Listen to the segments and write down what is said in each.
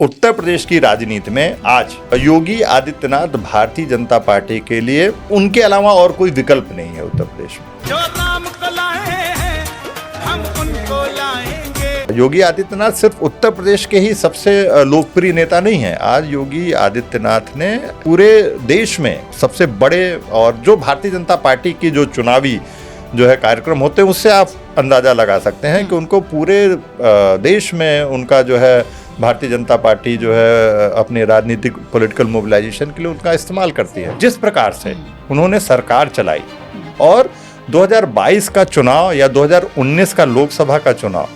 उत्तर प्रदेश की राजनीति में आज योगी आदित्यनाथ भारतीय जनता पार्टी के लिए उनके अलावा और कोई विकल्प नहीं है उत्तर प्रदेश में। जो नाम को लाए हैं हम उनको लाएंगे। योगी आदित्यनाथ सिर्फ उत्तर प्रदेश के ही सबसे लोकप्रिय नेता नहीं है। आज योगी आदित्यनाथ ने पूरे देश में सबसे बड़े और जो भारतीय जनता पार्टी की जो चुनावी जो है कार्यक्रम होते हैं उससे आप अंदाजा लगा सकते हैं कि उनको पूरे देश में उनका जो है भारतीय जनता पार्टी जो है अपने राजनीतिक पॉलिटिकल मोबिलाइजेशन के लिए उनका इस्तेमाल करती है। जिस प्रकार से उन्होंने सरकार चलाई और 2022 का चुनाव या 2019 का लोकसभा का चुनाव,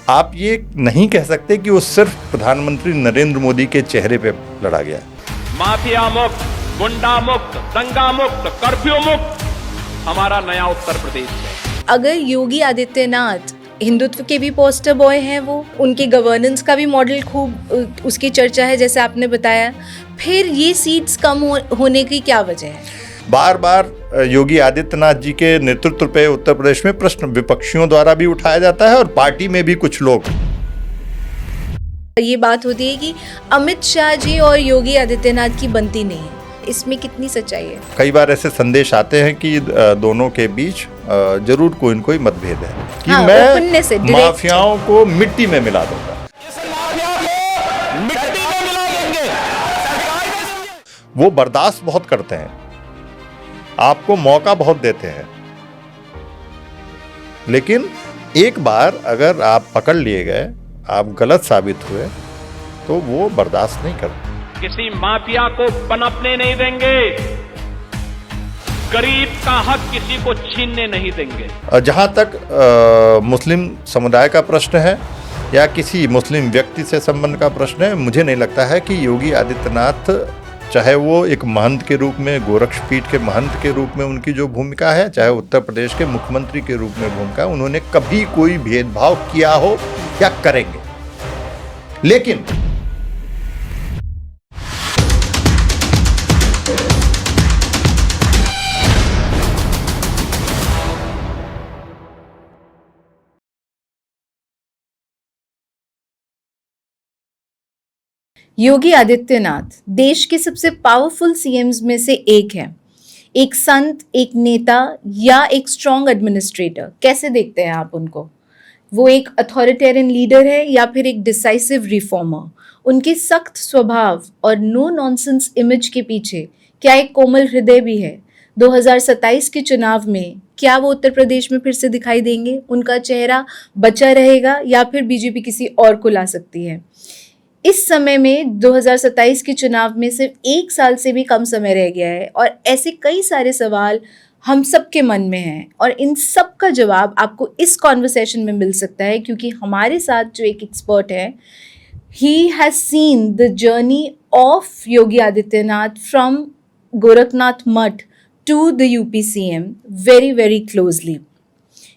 आप ये नहीं कह सकते कि वो सिर्फ प्रधानमंत्री नरेंद्र मोदी के चेहरे पे लड़ा गया। माफिया मुक्त, गुंडा मुक्त, दंगा मुक्त, कर्फ्यू मुक्त हमारा नया उत्तर प्रदेश है। अगर योगी आदित्यनाथ हिंदुत्व के भी पोस्टर बॉय हैं, वो उनके गवर्नेंस का भी मॉडल खूब उसकी चर्चा है जैसे आपने बताया, फिर ये सीट्स कम होने की क्या वजह है? बार बार योगी आदित्यनाथ जी के नेतृत्व पे उत्तर प्रदेश में प्रश्न विपक्षियों द्वारा भी उठाया जाता है और पार्टी में भी कुछ लोग। ये बात होती है कि अमित शाह जी और योगी आदित्यनाथ की बनती नहीं है, इसमें कितनी सच्चाई है? कई बार ऐसे संदेश आते हैं कि दोनों के बीच जरूर कोई न कोई मतभेद है कि हाँ, मैं माफियाओं को मिट्टी में मिला दूंगा। वो बर्दाश्त बहुत करते हैं, आपको मौका बहुत देते हैं, लेकिन एक बार अगर आप पकड़ लिए गए, आप गलत साबित हुए, तो वो बर्दाश्त नहीं करते। किसी माफिया को पनपने नहीं देंगे, गरीब का हक किसी को छीनने नहीं देंगे। जहां तक मुस्लिम समुदाय का प्रश्न है या किसी मुस्लिम व्यक्ति से संबंध का प्रश्न है, मुझे नहीं लगता है कि योगी आदित्यनाथ, चाहे वो एक महंत के रूप में, गोरक्षपीठ के महंत के रूप में उनकी जो भूमिका है, चाहे उत्तर प्रदेश के मुख्यमंत्री के रूप में भूमिका, उन्होंने कभी कोई भेदभाव किया हो या करेंगे। लेकिन योगी आदित्यनाथ देश के सबसे पावरफुल सीएम्स में से एक है। एक संत, एक नेता या एक स्ट्रॉन्ग एडमिनिस्ट्रेटर, कैसे देखते हैं आप उनको? वो एक अथॉरिटेरियन लीडर है या फिर एक डिसाइसिव रिफॉर्मर? उनके सख्त स्वभाव और नो नॉनसेंस इमेज के पीछे क्या एक कोमल हृदय भी है? 2027 के चुनाव में क्या वो उत्तर प्रदेश में फिर से दिखाई देंगे? उनका चेहरा बचा रहेगा या फिर बीजेपी किसी और को ला सकती है? इस समय में 2027 के चुनाव में सिर्फ 1 साल से भी कम समय रह गया है और ऐसे कई सारे सवाल हम सबके मन में हैं और इन सब का जवाब आपको इस कॉन्वर्सेशन में मिल सकता है, क्योंकि हमारे साथ जो एक एक्सपर्ट है, he has seen the journey of Yogi Adityanath from Gorakhnath Math to the UP CM very very closely.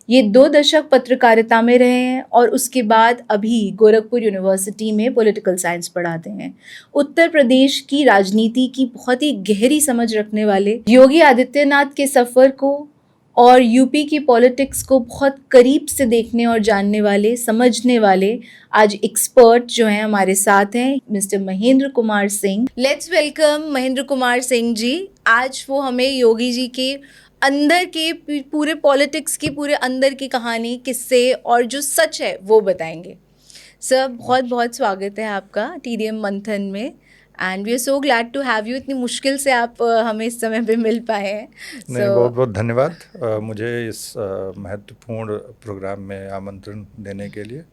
ये 2 दशक पत्रकारिता में रहे हैं और उसके बाद अभी गोरखपुर यूनिवर्सिटी में पॉलिटिकल साइंस पढ़ाते हैं। उत्तर प्रदेश की राजनीति की बहुत ही गहरी समझ रखने वाले योगी आदित्यनाथ के सफ़र को और यूपी की पॉलिटिक्स को बहुत करीब से देखने और जानने वाले, समझने वाले आज एक्सपर्ट जो हैं हमारे साथ हैं, mister Mahendra Kumar Singh. Let's welcome Mahendra Kumar Singh ji. आज वो हमें योगी जी के अंदर के पूरे पॉलिटिक्स की, पूरे अंदर की कहानी, किस्से और जो सच है वो बताएंगे। सर, बहुत बहुत स्वागत है आपका टीडीएम मंथन में and we are so glad to have you. इतनी मुश्किल से आप हमें इस समय पे मिल पाए हैं। बहुत बहुत धन्यवाद मुझे इस महत्वपूर्ण प्रोग्राम में आमंत्रण देने के लिए।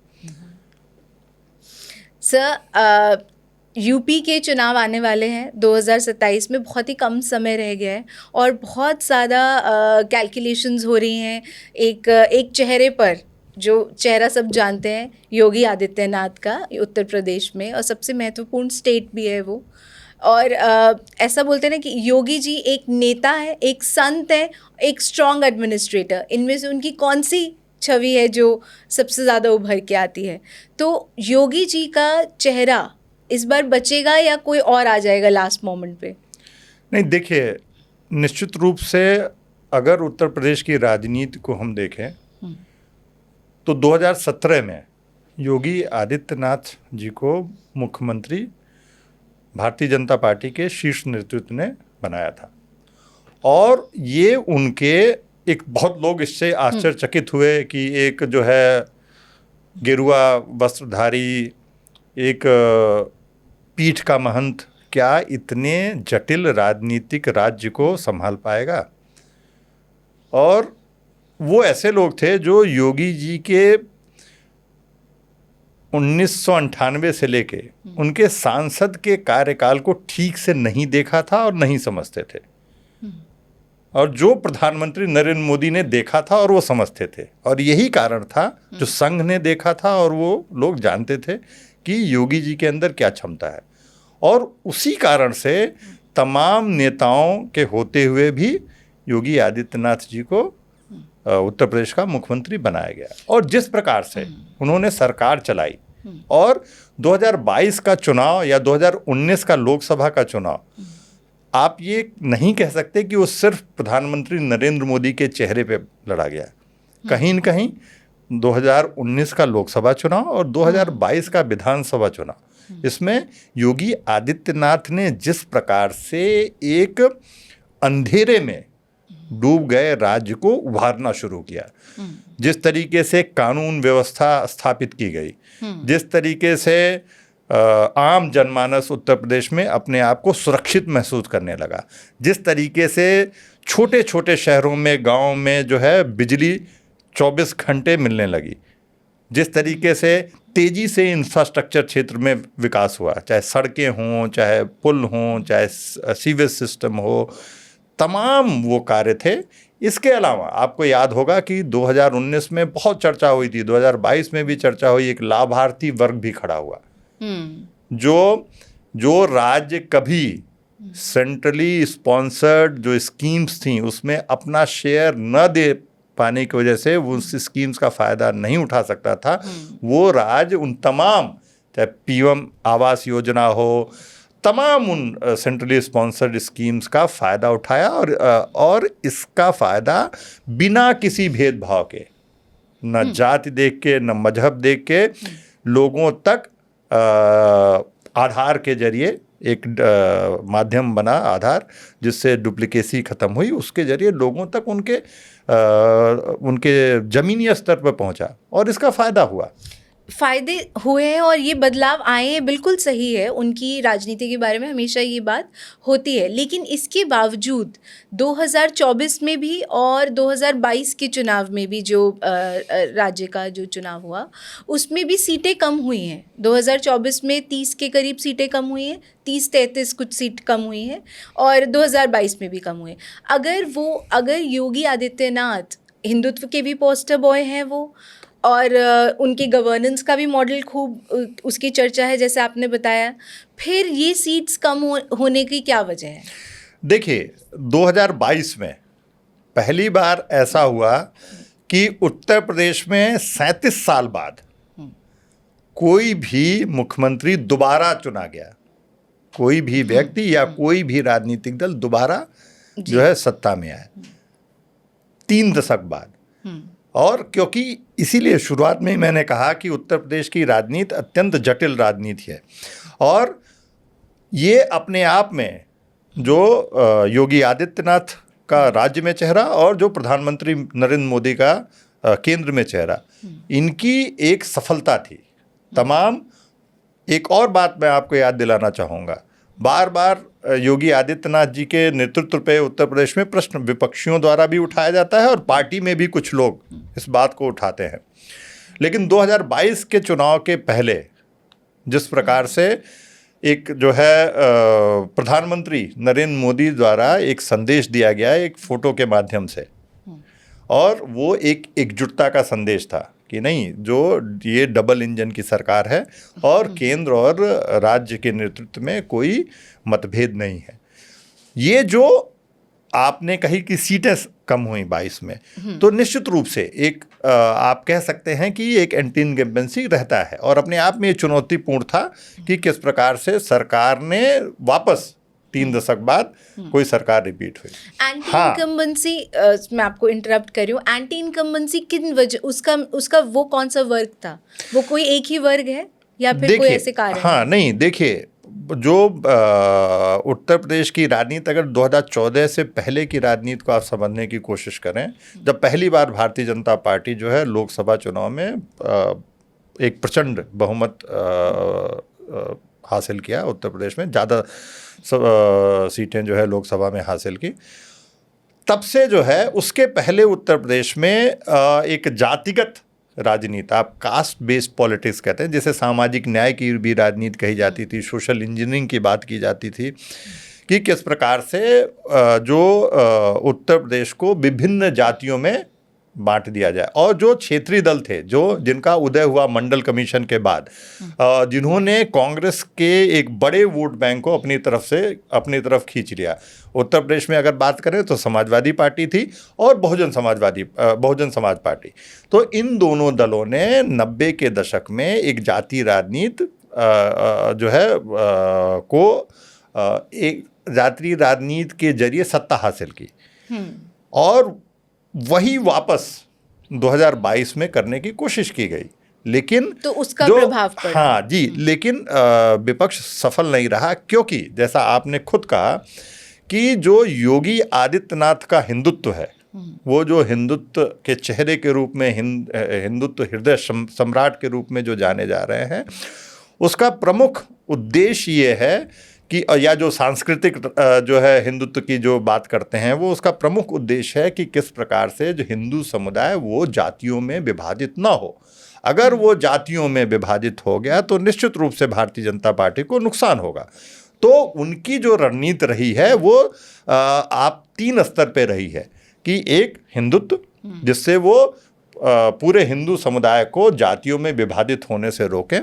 सर, यूपी के चुनाव आने वाले हैं 2027 में, बहुत ही कम समय रह गया है और बहुत ज़्यादा कैलकुलेशंस हो रही हैं एक चेहरे पर, जो चेहरा सब जानते हैं, योगी आदित्यनाथ का, उत्तर प्रदेश में, और सबसे महत्वपूर्ण स्टेट भी है वो। और ऐसा बोलते हैं ना कि योगी जी एक नेता है, एक संत है, एक स्ट्रॉन्ग एडमिनिस्ट्रेटर। इनमें से उनकी कौन सी छवि है जो सबसे ज़्यादा उभर के आती है? तो योगी जी का चेहरा इस बार बचेगा या कोई और आ जाएगा लास्ट मोमेंट पे? नहीं, देखिए, निश्चित रूप से अगर उत्तर प्रदेश की राजनीति को हम देखें तो 2017 में योगी आदित्यनाथ जी को मुख्यमंत्री भारतीय जनता पार्टी के शीर्ष नेतृत्व ने बनाया था, और ये उनके एक बहुत लोग इससे आश्चर्यचकित हुए कि एक जो है गेरुआ वस्त्रधारी एक पीठ का महंत क्या इतने जटिल राजनीतिक राज्य को संभाल पाएगा। और वो ऐसे लोग थे जो योगी जी के 1998 से लेके उनके सांसद के कार्यकाल को ठीक से नहीं देखा था और नहीं समझते थे, और जो प्रधानमंत्री नरेंद्र मोदी ने देखा था और वो समझते थे, और यही कारण था जो संघ ने देखा था और वो लोग जानते थे कि योगी जी के अंदर क्या क्षमता है। और उसी कारण से तमाम नेताओं के होते हुए भी योगी आदित्यनाथ जी को उत्तर प्रदेश का मुख्यमंत्री बनाया गया। और जिस प्रकार से उन्होंने सरकार चलाई, और 2022 का चुनाव या 2019 का लोकसभा का चुनाव, आप ये नहीं कह सकते कि वो सिर्फ प्रधानमंत्री नरेंद्र मोदी के चेहरे पे लड़ा गया। कहीं न कहीं 2019 का लोकसभा चुनाव और 2022 का विधानसभा चुनाव, इसमें योगी आदित्यनाथ ने जिस प्रकार से एक अंधेरे में डूब गए राज्य को उभारना शुरू किया, जिस तरीके से कानून व्यवस्था स्थापित की गई, जिस तरीके से आम जनमानस उत्तर प्रदेश में अपने आप को सुरक्षित महसूस करने लगा, जिस तरीके से छोटे छोटे शहरों में, गांव में जो है बिजली 24 घंटे मिलने लगी, जिस तरीके से तेज़ी से इंफ्रास्ट्रक्चर क्षेत्र में विकास हुआ, चाहे सड़कें हों, चाहे पुल हों, चाहे सीवेज सिस्टम हो, तमाम वो कार्य थे। इसके अलावा आपको याद होगा कि 2019 में बहुत चर्चा हुई थी, 2022 में भी चर्चा हुई, एक लाभार्थी वर्ग भी खड़ा हुआ जो राज्य कभी सेंट्रली स्पॉन्सर्ड जो स्कीम्स थी उसमें अपना शेयर न दे पाने की वजह से वो उस स्कीम्स का फ़ायदा नहीं उठा सकता था, वो राज्य उन तमाम, चाहे पीएम आवास योजना हो, तमाम उन सेंट्रली स्पॉन्सर्ड स्कीम्स का फ़ायदा उठाया, और इसका फ़ायदा बिना किसी भेदभाव के, न जाति देख के, न मजहब देख के, लोगों तक आधार के जरिए एक माध्यम बना, आधार जिससे डुप्लीकेसी ख़त्म हुई, उसके जरिए लोगों तक उनके ज़मीनी स्तर पर पहुंचा, और इसका फ़ायदा हुआ। फ़ायदे हुए हैं और ये बदलाव आए हैं, बिल्कुल सही है। उनकी राजनीति के बारे में हमेशा ये बात होती है, लेकिन इसके बावजूद 2024 में भी और 2022 के चुनाव में भी जो राज्य का जो चुनाव हुआ उसमें भी सीटें कम हुई हैं। 2024 में 30 के करीब सीटें कम हुई हैं, 30-33 कुछ सीट कम हुई हैं, और 2022 में भी कम हुए। अगर योगी आदित्यनाथ हिंदुत्व के भी पोस्टर बॉय हैं वो, और उनके गवर्नेंस का भी मॉडल खूब उसकी चर्चा है जैसे आपने बताया, फिर ये सीट्स कम होने की क्या वजह है? देखिए, 2022 में पहली बार ऐसा हुआ कि उत्तर प्रदेश में 37 साल बाद कोई भी मुख्यमंत्री दोबारा चुना गया, कोई भी व्यक्ति या कोई भी राजनीतिक दल दोबारा जो है सत्ता में आया 3 दशक बाद। और क्योंकि इसीलिए शुरुआत में ही मैंने कहा कि उत्तर प्रदेश की राजनीति अत्यंत जटिल राजनीति है, और ये अपने आप में जो योगी आदित्यनाथ का राज्य में चेहरा और जो प्रधानमंत्री नरेंद्र मोदी का केंद्र में चेहरा, इनकी एक सफलता थी तमाम। एक और बात मैं आपको याद दिलाना चाहूँगा, बार बार योगी आदित्यनाथ जी के नेतृत्व पे उत्तर प्रदेश में प्रश्न विपक्षियों द्वारा भी उठाया जाता है और पार्टी में भी कुछ लोग इस बात को उठाते हैं, लेकिन 2022 के चुनाव के पहले जिस प्रकार से एक जो है प्रधानमंत्री नरेंद्र मोदी द्वारा एक संदेश दिया गया एक फ़ोटो के माध्यम से, और वो एक एकजुटता का संदेश था कि नहीं, जो ये डबल इंजन की सरकार है और केंद्र और राज्य के नेतृत्व में कोई मतभेद नहीं है। ये जो आपने कही कि सीटें कम हुई 22 में, तो निश्चित रूप से एक आप कह सकते हैं कि एक एंटी इनकम्बेंसी रहता है, और अपने आप में ये चुनौतीपूर्ण था कि किस प्रकार से सरकार ने वापस 3 दशक बाद कोई सरकार रिपीट हुई। एंटी हाँ। इनकम्बेंसी, मैं आपको इंटरप्ट कर रही हूँ, एंटी इनकम्बेंसी किन वजह, उसका वो कौन सा वर्ग था? वो कोई एक ही वर्ग है या फिर कोई ऐसे कारण हाँ है? नहीं, देखिए जो उत्तर प्रदेश की राजनीति, अगर 2014 से पहले की राजनीति को आप समझने की कोशिश करें, जब पहली बार भारतीय जनता पार्टी जो है लोकसभा चुनाव में एक प्रचंड बहुमत हासिल किया, उत्तर प्रदेश में ज़्यादा सीटें जो है लोकसभा में हासिल की, तब से जो है उसके पहले उत्तर प्रदेश में एक जातिगत राजनीति, आप कास्ट बेस्ड पॉलिटिक्स कहते हैं, जिसे सामाजिक न्याय की भी राजनीति कही जाती थी, सोशल इंजीनियरिंग की बात की जाती थी कि किस प्रकार से जो उत्तर प्रदेश को विभिन्न जातियों में बांट दिया जाए। और जो क्षेत्रीय दल थे, जो जिनका उदय हुआ मंडल कमीशन के बाद, जिन्होंने कांग्रेस के एक बड़े वोट बैंक को अपनी तरफ खींच लिया। उत्तर प्रदेश में अगर बात करें तो समाजवादी पार्टी थी और बहुजन समाज पार्टी। तो इन दोनों दलों ने 90 के दशक में एक जातीय राजनीति जो है एक जातीय राजनीति के जरिए सत्ता हासिल की, और वही वापस 2022 में करने की कोशिश की गई, लेकिन तो उसका प्रभाव पड़ा। हाँ जी, लेकिन विपक्ष सफल नहीं रहा, क्योंकि जैसा आपने खुद कहा कि जो योगी आदित्यनाथ का हिंदुत्व है, वो जो हिंदुत्व के चेहरे के रूप में, हिंदुत्व हृदय सम्राट के रूप में जो जाने जा रहे हैं, उसका प्रमुख उद्देश्य ये है कि, या जो सांस्कृतिक जो है हिंदुत्व की जो बात करते हैं, वो उसका प्रमुख उद्देश्य है कि किस प्रकार से जो हिंदू समुदाय वो जातियों में विभाजित ना हो। अगर वो जातियों में विभाजित हो गया तो निश्चित रूप से भारतीय जनता पार्टी को नुकसान होगा। तो उनकी जो रणनीति रही है वो आप 3 स्तर पे रही है कि एक हिंदुत्व, जिससे वो पूरे हिंदू समुदाय को जातियों में विभाजित होने से रोकें।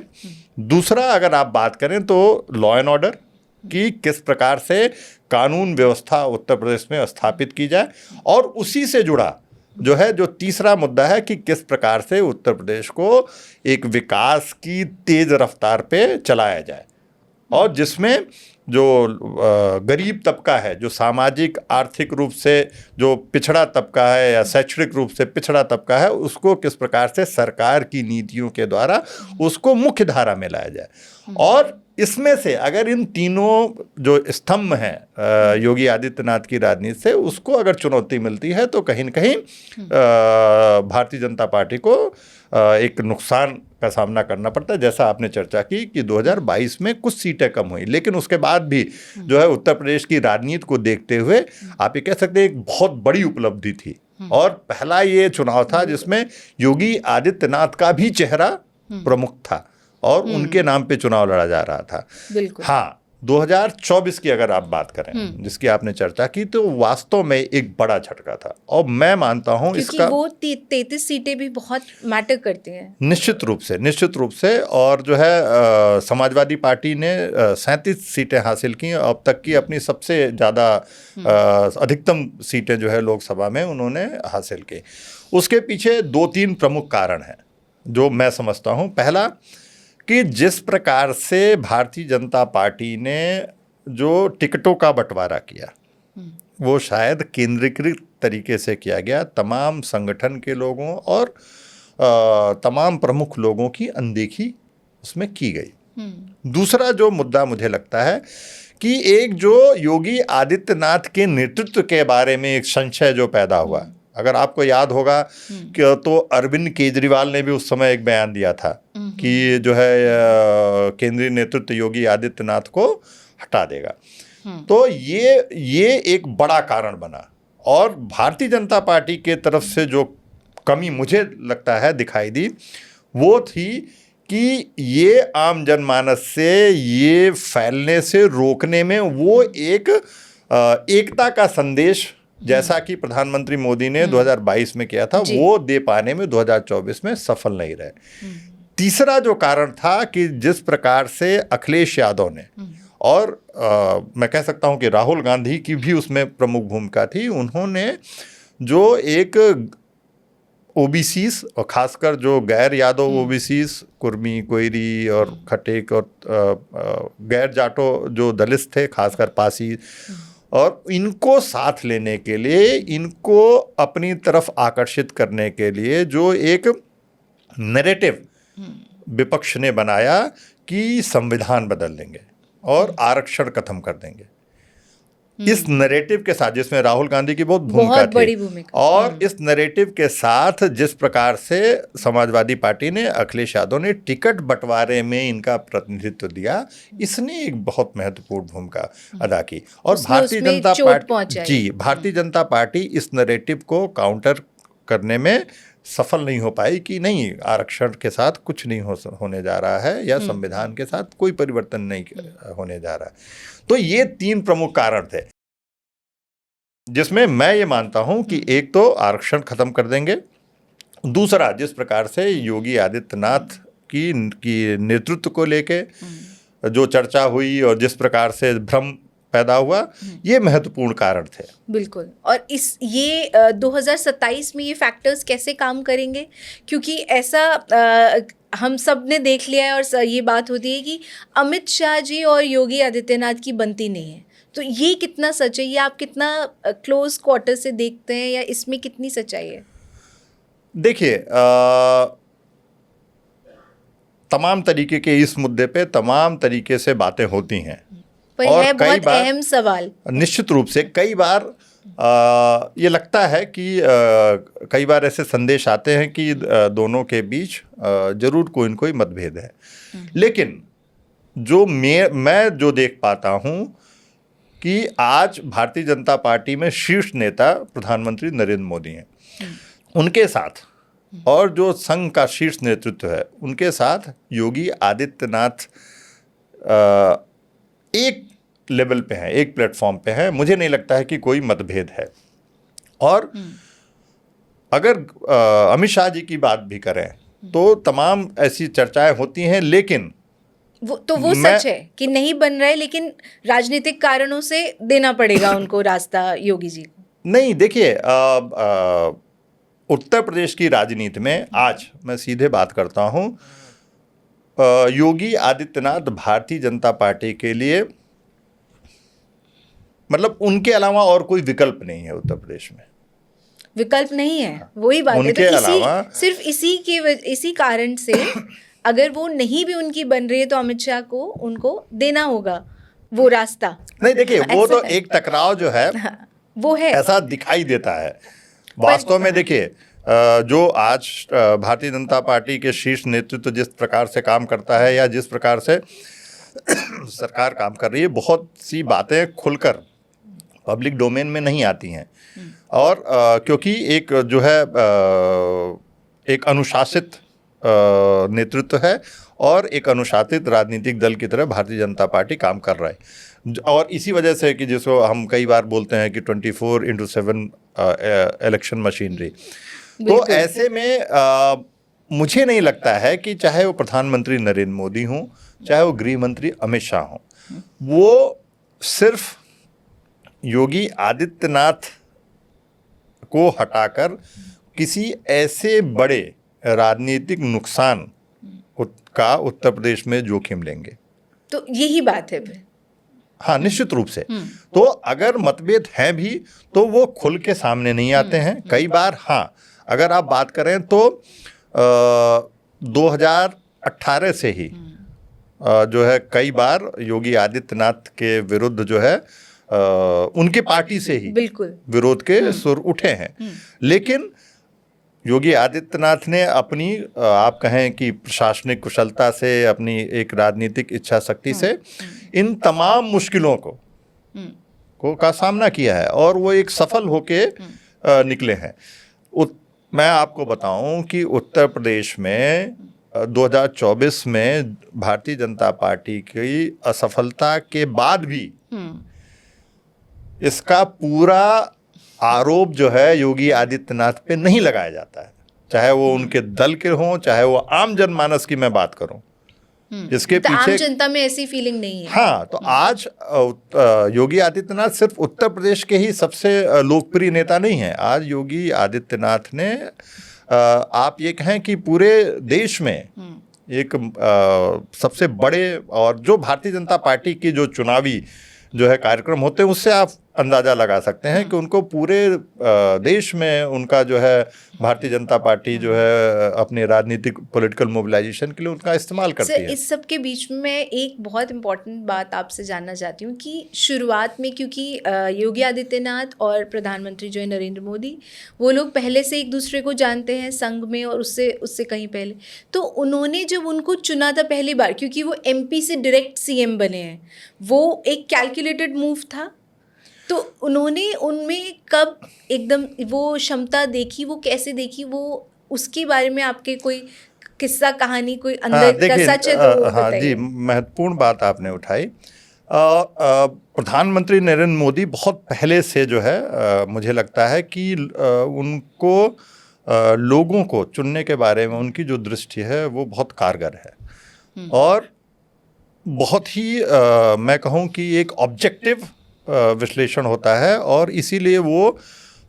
दूसरा, अगर आप बात करें तो लॉ एंड ऑर्डर कि किस प्रकार से कानून व्यवस्था उत्तर प्रदेश में स्थापित की जाए, और उसी से जुड़ा जो तीसरा मुद्दा है कि किस प्रकार से उत्तर प्रदेश को एक विकास की तेज रफ्तार पे चलाया जाए, और जिसमें जो गरीब तबका है, जो सामाजिक आर्थिक रूप से जो पिछड़ा तबका है या शैक्षणिक रूप से पिछड़ा तबका है, उसको किस प्रकार से सरकार की नीतियों के द्वारा उसको मुख्य धारा में लाया जाए। और इसमें से अगर इन तीनों जो स्तंभ हैं योगी आदित्यनाथ की राजनीति से, उसको अगर चुनौती मिलती है तो कहीं न कहीं भारतीय जनता पार्टी को एक नुकसान का सामना करना पड़ता है। जैसा आपने चर्चा की कि 2022 में कुछ सीटें कम हुई, लेकिन उसके बाद भी जो है उत्तर प्रदेश की राजनीति को देखते हुए आप ये कह सकते हैं एक बहुत बड़ी उपलब्धि थी, और पहला ये चुनाव था जिसमें योगी आदित्यनाथ का भी चेहरा प्रमुख था और उनके नाम पे चुनाव लड़ा जा रहा था। बिल्कुल। हाँ, 2024 की अगर आप बात करें, जिसकी आपने चर्चा की, तो वास्तव में एक बड़ा झटका था, और मैं मानता हूं इसका, वो 33 सीटें भी बहुत मैटर करती हैं। निश्चित रूप से। और जो है समाजवादी पार्टी ने 37 सीटें हासिल की, अब तक की अपनी सबसे ज़्यादा अधिकतम सीटें जो है लोकसभा में उन्होंने हासिल की। उसके पीछे 2-3 प्रमुख कारण हैं जो मैं समझता हूँ। पहला कि जिस प्रकार से भारतीय जनता पार्टी ने जो टिकटों का बंटवारा किया, वो शायद केंद्रीकृत तरीके से किया गया, तमाम संगठन के लोगों और तमाम प्रमुख लोगों की अनदेखी उसमें की गई। दूसरा जो मुद्दा मुझे लगता है कि एक जो योगी आदित्यनाथ के नेतृत्व के बारे में एक संशय जो पैदा हुआ, अगर आपको याद होगा कि तो अरविंद केजरीवाल ने भी उस समय एक बयान दिया था कि जो है केंद्रीय नेतृत्व योगी आदित्यनाथ को हटा देगा। तो ये एक बड़ा कारण बना, और भारतीय जनता पार्टी के तरफ से जो कमी मुझे लगता है दिखाई दी, वो थी कि ये आम जनमानस से ये फैलने से रोकने में वो एक एकता का संदेश, जैसा कि प्रधानमंत्री मोदी ने 2022 में किया था, वो दे पाने में 2024 में सफल नहीं रहे। तीसरा जो कारण था कि जिस प्रकार से अखिलेश यादव ने, और मैं कह सकता हूं कि राहुल गांधी की भी उसमें प्रमुख भूमिका थी, उन्होंने जो एक ओबीसीज और खासकर जो गैर यादव ओबीसीज, कुर्मी, कोयरी और खटेक और गैर जाटो जो दलित थे, खासकर पासी, और इनको साथ लेने के लिए, इनको अपनी तरफ आकर्षित करने के लिए जो एक नैरेटिव विपक्ष ने बनाया कि संविधान बदल देंगे और आरक्षण खत्म कर देंगे, इस नैरेटिव के साथ, जिसमें राहुल गांधी की बहुत बड़ी थी, भूमिका, और इस नैरेटिव के साथ जिस प्रकार से समाजवादी पार्टी ने, अखिलेश यादव ने टिकट बंटवारे में इनका प्रतिनिधित्व दिया, इसने एक बहुत महत्वपूर्ण भूमिका अदा की। और भारतीय जनता पार्टी भारतीय जनता पार्टी इस नैरेटिव को काउंटर करने में सफल नहीं हो पाई कि नहीं, आरक्षण के साथ कुछ नहीं होने जा रहा है, या संविधान के साथ कोई परिवर्तन नहीं होने जा रहा है। तो ये 3 प्रमुख कारण थे, जिसमें मैं ये मानता हूं कि एक तो आरक्षण खत्म कर देंगे, दूसरा जिस प्रकार से योगी आदित्यनाथ की नेतृत्व को लेके जो चर्चा हुई और जिस प्रकार से भ्रम पैदा हुआ, ये महत्वपूर्ण कारण थे। बिल्कुल। और ये 2027 में ये फैक्टर्स कैसे काम करेंगे, क्योंकि ऐसा हम सब ने देख लिया है और ये बात होती है कि अमित शाह जी और योगी आदित्यनाथ की बनती नहीं है। तो ये कितना सच है, ये आप कितना क्लोज क्वार्टर से देखते हैं, या इसमें कितनी सच्चाई है? देखिए, तमाम तरीके के इस मुद्दे पे तमाम तरीके से बातें होती हैं, पर और है बहुत अहम सवाल। निश्चित रूप से कई बार ये लगता है कि कई बार ऐसे संदेश आते हैं कि दोनों के बीच जरूर कोई न कोई मतभेद है, लेकिन जो मैं जो देख पाता हूं कि आज भारतीय जनता पार्टी में शीर्ष नेता प्रधानमंत्री नरेंद्र मोदी हैं, उनके साथ और जो संघ का शीर्ष नेतृत्व है उनके साथ योगी आदित्यनाथ एक लेवल पे हैं, एक प्लेटफॉर्म पे हैं। मुझे नहीं लगता है कि कोई मतभेद है। और अगर अमित शाह जी की बात भी करें तो तमाम ऐसी चर्चाएं होती हैं, लेकिन वो सच है कि नहीं बन रहा है, लेकिन राजनीतिक कारणों से देना पड़ेगा उनको रास्ता योगी जी को। नहीं, देखिए, उत्तर प्रदेश की राजनीति में आज मैं सीधे बात करता हूं, योगी आदित्यनाथ भारतीय जनता पार्टी के लिए, मतलब उनके अलावा और कोई विकल्प नहीं है उत्तर प्रदेश में। विकल्प नहीं है, वही बात है। तो सिर्फ इसी कारण से अगर वो नहीं भी उनकी बन रही है तो अमित शाह को उनको देना होगा वो रास्ता। नहीं, देखिए, वो तो एक टकराव जो है वो है, ऐसा दिखाई देता है। वास्तव में देखिए, जो आज भारतीय जनता पार्टी के शीर्ष नेतृत्व जिस प्रकार से काम करता है, या जिस प्रकार से सरकार काम कर रही है, बहुत सी बातें खुलकर पब्लिक डोमेन में नहीं आती हैं। और क्योंकि एक जो है एक अनुशासित नेतृत्व है और एक अनुशासित राजनीतिक दल की तरह भारतीय जनता पार्टी काम कर रहा है, और इसी वजह से कि जिसको हम कई बार बोलते हैं कि 24/7 इलेक्शन मशीनरी। तो ऐसे में मुझे नहीं लगता है कि चाहे वो प्रधानमंत्री नरेंद्र मोदी हों, चाहे वो गृह मंत्री अमित शाह हों, वो सिर्फ योगी आदित्यनाथ को हटाकर किसी ऐसे बड़े राजनीतिक नुकसान का उत्तर प्रदेश में जोखिम लेंगे। तो यही बात है फिर। हाँ, निश्चित रूप से। तो अगर मतभेद हैं भी तो वो खुल के सामने नहीं आते हैं कई बार। हाँ, अगर आप बात करें तो 2018 से ही जो है कई बार योगी आदित्यनाथ के विरुद्ध जो है उनकी पार्टी से ही बिल्कुल विरोध के सुर उठे हैं, लेकिन योगी आदित्यनाथ ने अपनी आप कहें कि प्रशासनिक कुशलता से, अपनी एक राजनीतिक इच्छा शक्ति से इन तमाम मुश्किलों को का सामना किया है और वो एक सफल होके निकले हैं। मैं आपको बताऊं कि उत्तर प्रदेश में 2024 में भारतीय जनता पार्टी की असफलता के बाद भी इसका पूरा आरोप जो है योगी आदित्यनाथ पे नहीं लगाया जाता है, चाहे वो उनके दल के हों, चाहे वो आम जनमानस की मैं बात करूं। इसके तो आम पीछे जनता में ऐसी फीलिंग नहीं है। हाँ, तो आज योगी आदित्यनाथ सिर्फ उत्तर प्रदेश के ही सबसे लोकप्रिय नेता नहीं है। आज योगी आदित्यनाथ ने आप ये कहें कि पूरे देश में एक सबसे बड़े, और जो भारतीय जनता पार्टी की जो चुनावी जो है कार्यक्रम होते हैं, उससे आप अंदाज़ा लगा सकते हैं कि उनको पूरे देश में उनका जो है भारतीय जनता पार्टी जो है अपने राजनीतिक पॉलिटिकल मोबिलाइजेशन के लिए उनका इस्तेमाल करती है। इस सब के बीच में मैं एक बहुत इम्पोर्टेंट बात आपसे जानना चाहती हूँ कि शुरुआत में, क्योंकि योगी आदित्यनाथ और प्रधानमंत्री जो है नरेंद्र मोदी, वो लोग पहले से एक दूसरे को जानते हैं संघ में, और उससे कहीं पहले। तो उन्होंने जब उनको चुना था पहली बार, क्योंकि वो एमपी से डायरेक्ट सीएम बने हैं, वो एक कैलकुलेटेड मूव था। तो उन्होंने उनमें कब एकदम वो क्षमता देखी, वो कैसे देखी, वो उसके बारे में आपके कोई किस्सा कहानी, कोई अंदर का सच है तो हाँ बताइए। जी, महत्वपूर्ण बात आपने उठाई। प्रधानमंत्री नरेंद्र मोदी बहुत पहले से जो है मुझे लगता है कि उनको लोगों को चुनने के बारे में उनकी जो दृष्टि है वो बहुत कारगर है, और बहुत ही मैं कहूँ कि एक ऑब्जेक्टिव विश्लेषण होता है, और इसीलिए वो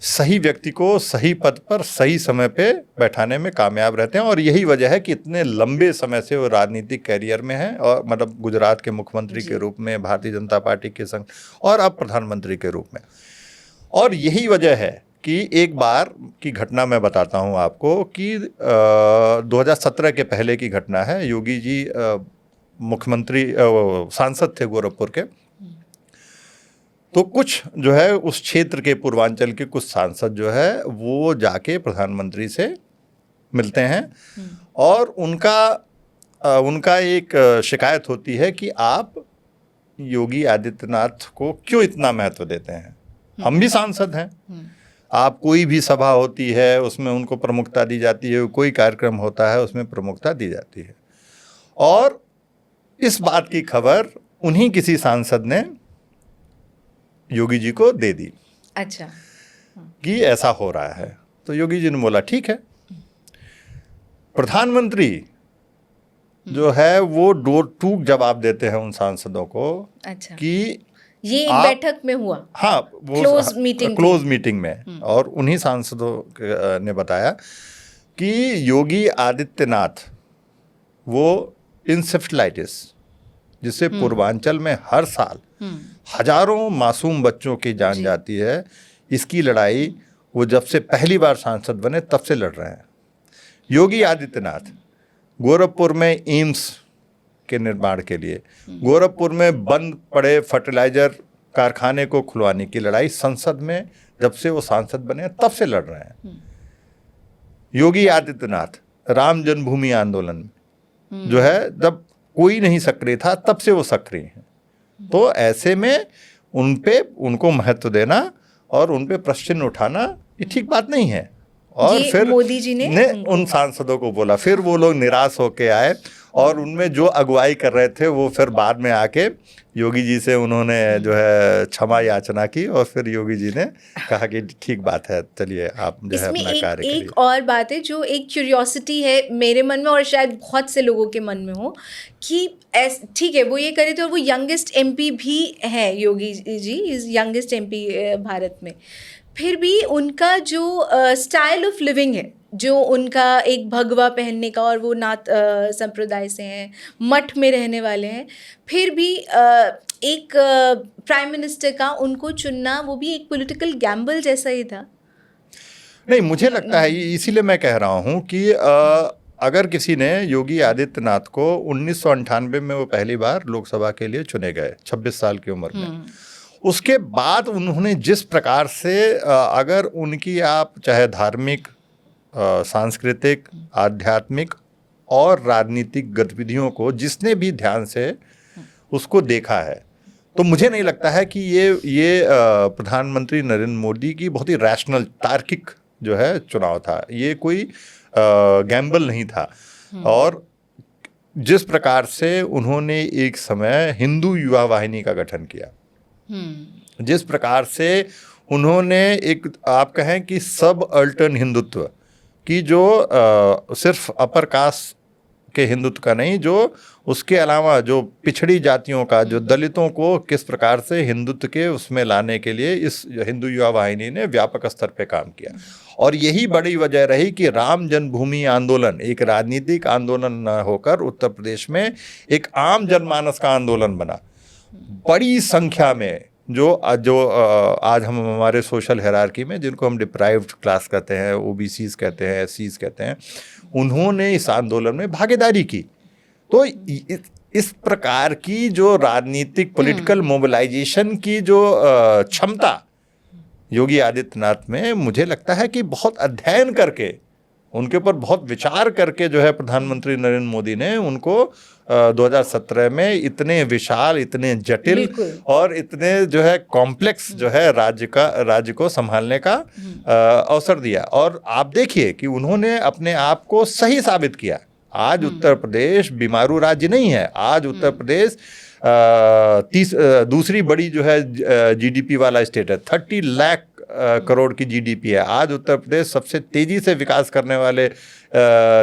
सही व्यक्ति को सही पद पर सही समय पे बैठाने में कामयाब रहते हैं। और यही वजह है कि इतने लंबे समय से वो राजनीतिक कैरियर में हैं, और मतलब गुजरात के मुख्यमंत्री के रूप में, भारतीय जनता पार्टी के संग, और अब प्रधानमंत्री के रूप में। और यही वजह है कि एक बार की घटना मैं बताता हूँ आपको कि 2017 के पहले की घटना है। योगी जी मुख्यमंत्री सांसद थे गोरखपुर के, तो कुछ जो है उस क्षेत्र के पूर्वांचल के कुछ सांसद जो है वो जाके प्रधानमंत्री से मिलते हैं, और उनका एक शिकायत होती है कि आप योगी आदित्यनाथ को क्यों इतना महत्व देते हैं, हम भी सांसद हैं। आप कोई भी सभा होती है उसमें उनको प्रमुखता दी जाती है, कोई कार्यक्रम होता है उसमें प्रमुखता दी जाती है। और इस बात की खबर उन्हीं किसी सांसद ने योगी जी को दे दी। अच्छा। कि ऐसा हो रहा है। तो योगी जी ने बोला ठीक है। प्रधानमंत्री जो है वो डोर टू जवाब देते हैं उन सांसदों को। अच्छा। कि ये एक बैठक में हुआ। हाँ, वो क्लोज मीटिंग में, और उन्हीं सांसदों ने बताया कि योगी आदित्यनाथ वो इंसेफ्लाइटिस, जिससे पूर्वांचल में हर साल हजारों मासूम बच्चों की जान जाती है, इसकी लड़ाई वो जब से पहली बार सांसद बने तब से लड़ रहे हैं। योगी आदित्यनाथ गोरखपुर में एम्स के निर्माण के लिए, गोरखपुर में बंद पड़े फर्टिलाइजर कारखाने को खुलवाने की लड़ाई संसद में जब से वो सांसद बने तब से लड़ रहे हैं। योगी आदित्यनाथ राम जन्मभूमि आंदोलन जो है जब कोई नहीं सक्रिय था तब से वो सक्रिय हैं। तो ऐसे में उनको महत्व देना और उन पे प्रश्न उठाना ये ठीक बात नहीं है। और फिर मोदी जी ने उन सांसदों को बोला, फिर वो लोग निराश होके आए, और उनमें जो अगुवाई कर रहे थे वो फिर बाद में आके योगी जी से उन्होंने जो है क्षमा याचना की, और फिर योगी जी ने कहा कि ठीक बात है, चलिए आप जो है अपना कार्य करिए। एक और बात है जो एक क्यूरियोसिटी है मेरे मन में, और शायद बहुत से लोगों के मन में हो, कि ठीक है वो ये करे थे, और वो यंगेस्ट एमपी भी है Yogi ji, is youngest MP Bharat में। फिर भी उनका जो स्टाइल ऑफ लिविंग है, जो उनका एक भगवा पहनने का, और वो नाथ संप्रदाय से हैं, मठ में रहने वाले हैं, फिर भी एक प्राइम मिनिस्टर का उनको चुनना वो भी एक पॉलिटिकल गैम्बल जैसा ही था। नहीं, मुझे लगता है, इसीलिए मैं कह रहा हूँ कि अगर किसी ने योगी आदित्यनाथ को 1998 में वो पहली बार लोकसभा के लिए चुने गए 26 साल की उम्र में, उसके बाद उन्होंने जिस प्रकार से अगर उनकी आप चाहे धार्मिक, सांस्कृतिक, आध्यात्मिक और राजनीतिक गतिविधियों को जिसने भी ध्यान से उसको देखा है, तो मुझे नहीं लगता है कि ये प्रधानमंत्री नरेंद्र मोदी की बहुत ही रैशनल, तार्किक जो है चुनाव था। ये कोई गैम्बल नहीं था। और जिस प्रकार से उन्होंने एक समय हिंदू युवा वाहिनी का गठन किया, जिस प्रकार से उन्होंने एक आप कहें कि सब अल्टर्न हिंदुत्व की जो सिर्फ अपर कास्ट के हिंदुत्व का नहीं, जो उसके अलावा जो पिछड़ी जातियों का, जो दलितों को किस प्रकार से हिंदुत्व के उसमें लाने के लिए इस हिंदू युवा वाहिनी ने व्यापक स्तर पे काम किया। और यही बड़ी वजह रही कि राम जन्मभूमि आंदोलन एक राजनीतिक आंदोलन न होकर उत्तर प्रदेश में एक आम जनमानस का आंदोलन बना। बड़ी संख्या में जो आज हम हमारे सोशल हायरार्की में जिनको हम डिप्राइव्ड क्लास कहते हैं, ओबीसीज कहते हैं, एससीज कहते हैं, उन्होंने इस आंदोलन में भागीदारी की। तो इस प्रकार की जो राजनीतिक पॉलिटिकल मोबिलाइजेशन की जो क्षमता योगी आदित्यनाथ में, मुझे लगता है कि बहुत अध्ययन करके, उनके ऊपर बहुत विचार करके जो है प्रधानमंत्री नरेंद्र मोदी ने उनको 2017 में इतने विशाल, इतने जटिल और इतने जो है कॉम्प्लेक्स जो है राज्य को संभालने का अवसर दिया। और आप देखिए कि उन्होंने अपने आप को सही साबित किया। आज उत्तर प्रदेश बीमारू राज्य नहीं है। आज उत्तर प्रदेश दूसरी बड़ी जो है जीडीपी वाला स्टेट है। 30 लाख करोड़ की जीडीपी है। आज उत्तर प्रदेश सबसे तेजी से विकास करने वाले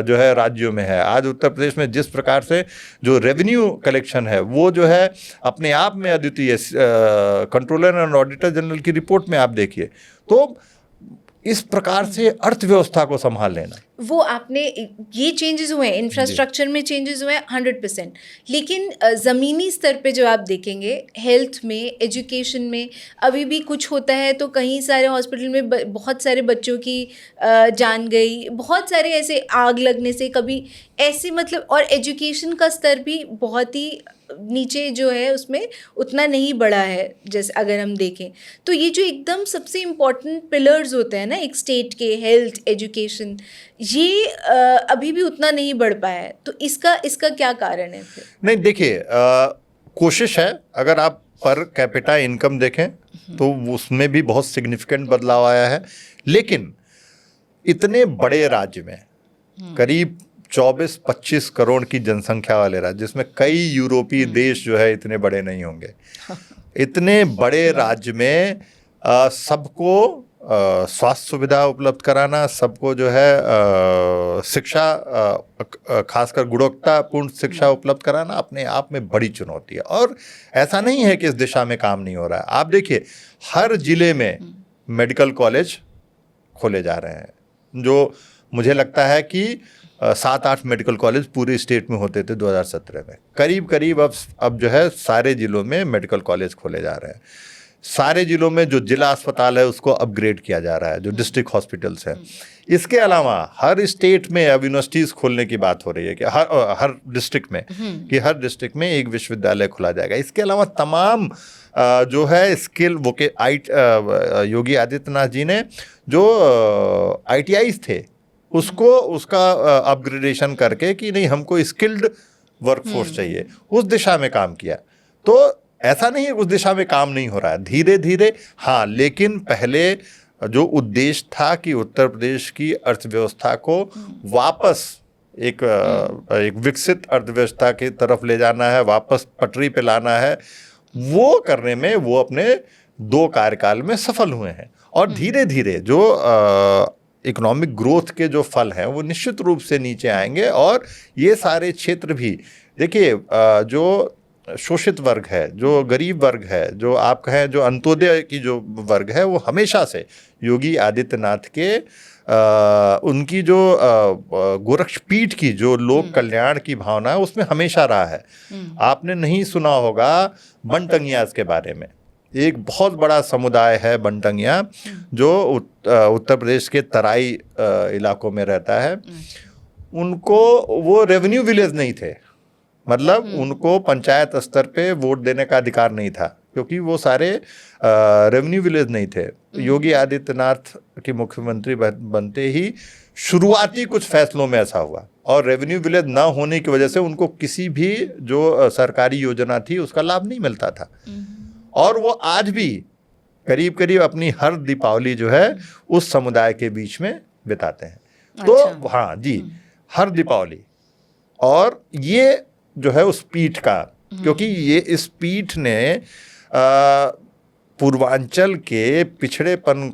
जो है राज्यों में है। आज उत्तर प्रदेश में जिस प्रकार से जो रेवेन्यू कलेक्शन है वो जो है अपने आप में अद्वितीय। कंट्रोलर एंड ऑडिटर जनरल की रिपोर्ट में आप देखिए, तो इस प्रकार से अर्थव्यवस्था को संभाल लेना, वो आपने ये चेंजेस हुए हैं, इंफ्रास्ट्रक्चर में चेंजेस हुए हैं 100%, लेकिन ज़मीनी स्तर पे जो आप देखेंगे, हेल्थ में, एजुकेशन में अभी भी कुछ होता है। तो कहीं सारे हॉस्पिटल में बहुत सारे बच्चों की जान गई, बहुत सारे ऐसे आग लगने से कभी ऐसे, मतलब, और एजुकेशन का स्तर भी बहुत ही नीचे जो है उसमें उतना नहीं बढ़ा है। जैसे अगर हम देखें तो ये जो एकदम सबसे इम्पॉर्टेंट पिलर्स होते हैं ना एक स्टेट के, हेल्थ, एजुकेशन, ये अभी भी उतना नहीं बढ़ पाया है। तो इसका क्या कारण है फिर? नहीं, देखिए, कोशिश है। अगर आप पर कैपिटा इनकम देखें तो उसमें भी बहुत सिग्निफिकेंट बदलाव आया है। लेकिन इतने बड़े राज्य में, करीब 24-25 करोड़ की जनसंख्या वाले राज्य, जिसमें कई यूरोपीय देश जो है इतने बड़े नहीं होंगे, इतने बड़े राज्य में सबको स्वास्थ्य सुविधा उपलब्ध कराना, सबको जो है शिक्षा, खासकर गुणवत्तापूर्ण शिक्षा उपलब्ध कराना अपने आप में बड़ी चुनौती है। और ऐसा नहीं है कि इस दिशा में काम नहीं हो रहा है। आप देखिए, हर जिले में मेडिकल कॉलेज खोले जा रहे हैं, जो मुझे लगता है कि 7-8 मेडिकल कॉलेज पूरे स्टेट में होते थे 2017 में। करीब अब जो है सारे जिलों में मेडिकल कॉलेज खोले जा रहे हैं। सारे जिलों में जो जिला अस्पताल है उसको अपग्रेड किया जा रहा है, जो डिस्ट्रिक्ट हॉस्पिटल्स हैं। इसके अलावा हर स्टेट में अब यूनिवर्सिटीज़ खोलने की बात हो रही है कि हर डिस्ट्रिक्ट में, कि हर डिस्ट्रिक्ट में एक विश्वविद्यालय खोला जाएगा। इसके अलावा तमाम जो है स्किल योगी आदित्यनाथ जी ने जो ITIs थे उसका अपग्रेडेशन करके कि नहीं, हमको स्किल्ड वर्कफोर्स चाहिए, उस दिशा में काम किया। तो ऐसा नहीं है उस दिशा में काम नहीं हो रहा है, धीरे धीरे, हाँ। लेकिन पहले जो उद्देश्य था कि उत्तर प्रदेश की अर्थव्यवस्था को वापस एक विकसित अर्थव्यवस्था की तरफ ले जाना है, वापस पटरी पे लाना है, वो करने में वो अपने 2 कार्यकाल में सफल हुए हैं। और धीरे धीरे जो इकोनॉमिक ग्रोथ के जो फल हैं वो निश्चित रूप से नीचे आएंगे। और ये सारे क्षेत्र भी देखिए, जो शोषित वर्ग है, जो गरीब वर्ग है, जो आप कहें जो अंत्योदय की जो वर्ग है, वो हमेशा से योगी आदित्यनाथ के उनकी जो गोरक्षपीठ की जो लोक कल्याण की भावना है उसमें हमेशा रहा है। आपने नहीं सुना होगा बनटंगियास के बारे में। एक बहुत बड़ा समुदाय है बनटंगिया, जो उत्तर प्रदेश के तराई इलाकों में रहता है। उनको वो रेवेन्यू विलेज नहीं थे, मतलब उनको पंचायत स्तर पे वोट देने का अधिकार नहीं था, क्योंकि वो सारे रेवेन्यू विलेज नहीं थे। योगी आदित्यनाथ के मुख्यमंत्री बनते ही शुरुआती कुछ फैसलों में ऐसा हुआ, और रेवेन्यू विलेज ना होने की वजह से उनको किसी भी जो सरकारी योजना थी उसका लाभ नहीं मिलता था। और वो आज भी करीब अपनी हर दीपावली जो है उस समुदाय के बीच में बिताते हैं। तो हाँ जी, हर दीपावली। और ये जो है उस पीठ का, क्योंकि ये इस पीठ ने पूर्वांचल के पिछड़ेपन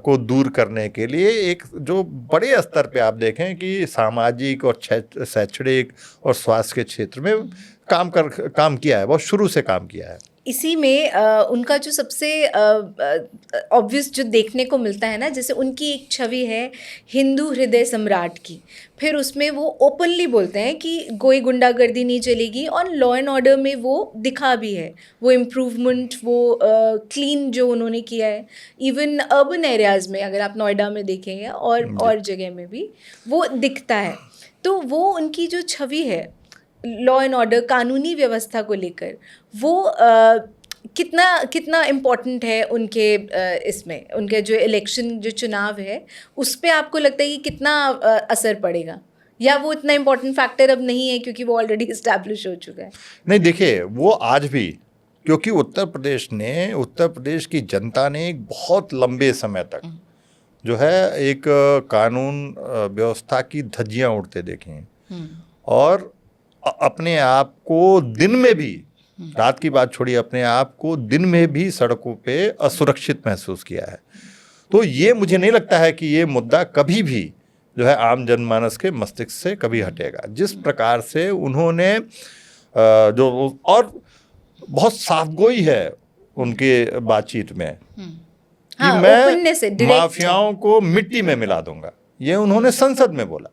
को दूर करने के लिए एक जो बड़े स्तर पे आप देखें कि सामाजिक और शैक्षणिक और स्वास्थ्य के क्षेत्र में काम किया है, बहुत शुरू से काम किया है। इसी में उनका जो सबसे ऑब्वियस जो देखने को मिलता है ना, जैसे उनकी एक छवि है हिंदू हृदय सम्राट की, फिर उसमें वो ओपनली बोलते हैं कि कोई गुंडागर्दी नहीं चलेगी, और लॉ एंड ऑर्डर में वो दिखा भी है वो इम्प्रूवमेंट, वो क्लीन जो उन्होंने किया है। इवन अर्बन एरियाज़ में अगर आप नोएडा में देखेंगे और जगह में भी वो दिखता है। तो वो उनकी जो छवि है लॉ एंड ऑर्डर, कानूनी व्यवस्था को लेकर, वो कितना इम्पोर्टेंट है उनके इसमें, उनके जो इलेक्शन जो चुनाव है उस पे आपको लगता है कि कितना असर पड़ेगा, या वो इतना इम्पोर्टेंट फैक्टर अब नहीं है क्योंकि वो ऑलरेडी इस्टेब्लिश हो चुका है? नहीं, देखिए वो आज भी, क्योंकि उत्तर प्रदेश की जनता ने एक बहुत लंबे समय तक जो है एक कानून व्यवस्था की धज्जियां उड़ते देखे हैं, और अपने आप को दिन में भी, रात की बात छोड़िए, अपने आप को दिन में भी सड़कों पे असुरक्षित महसूस किया है। तो ये मुझे नहीं लगता है कि ये मुद्दा कभी भी जो है आम जनमानस के मस्तिष्क से कभी हटेगा। जिस प्रकार से उन्होंने जो, और बहुत साफगोई है उनके बातचीत में कि मैं माफियाओं को मिट्टी में मिला दूंगा, ये उन्होंने संसद में बोला।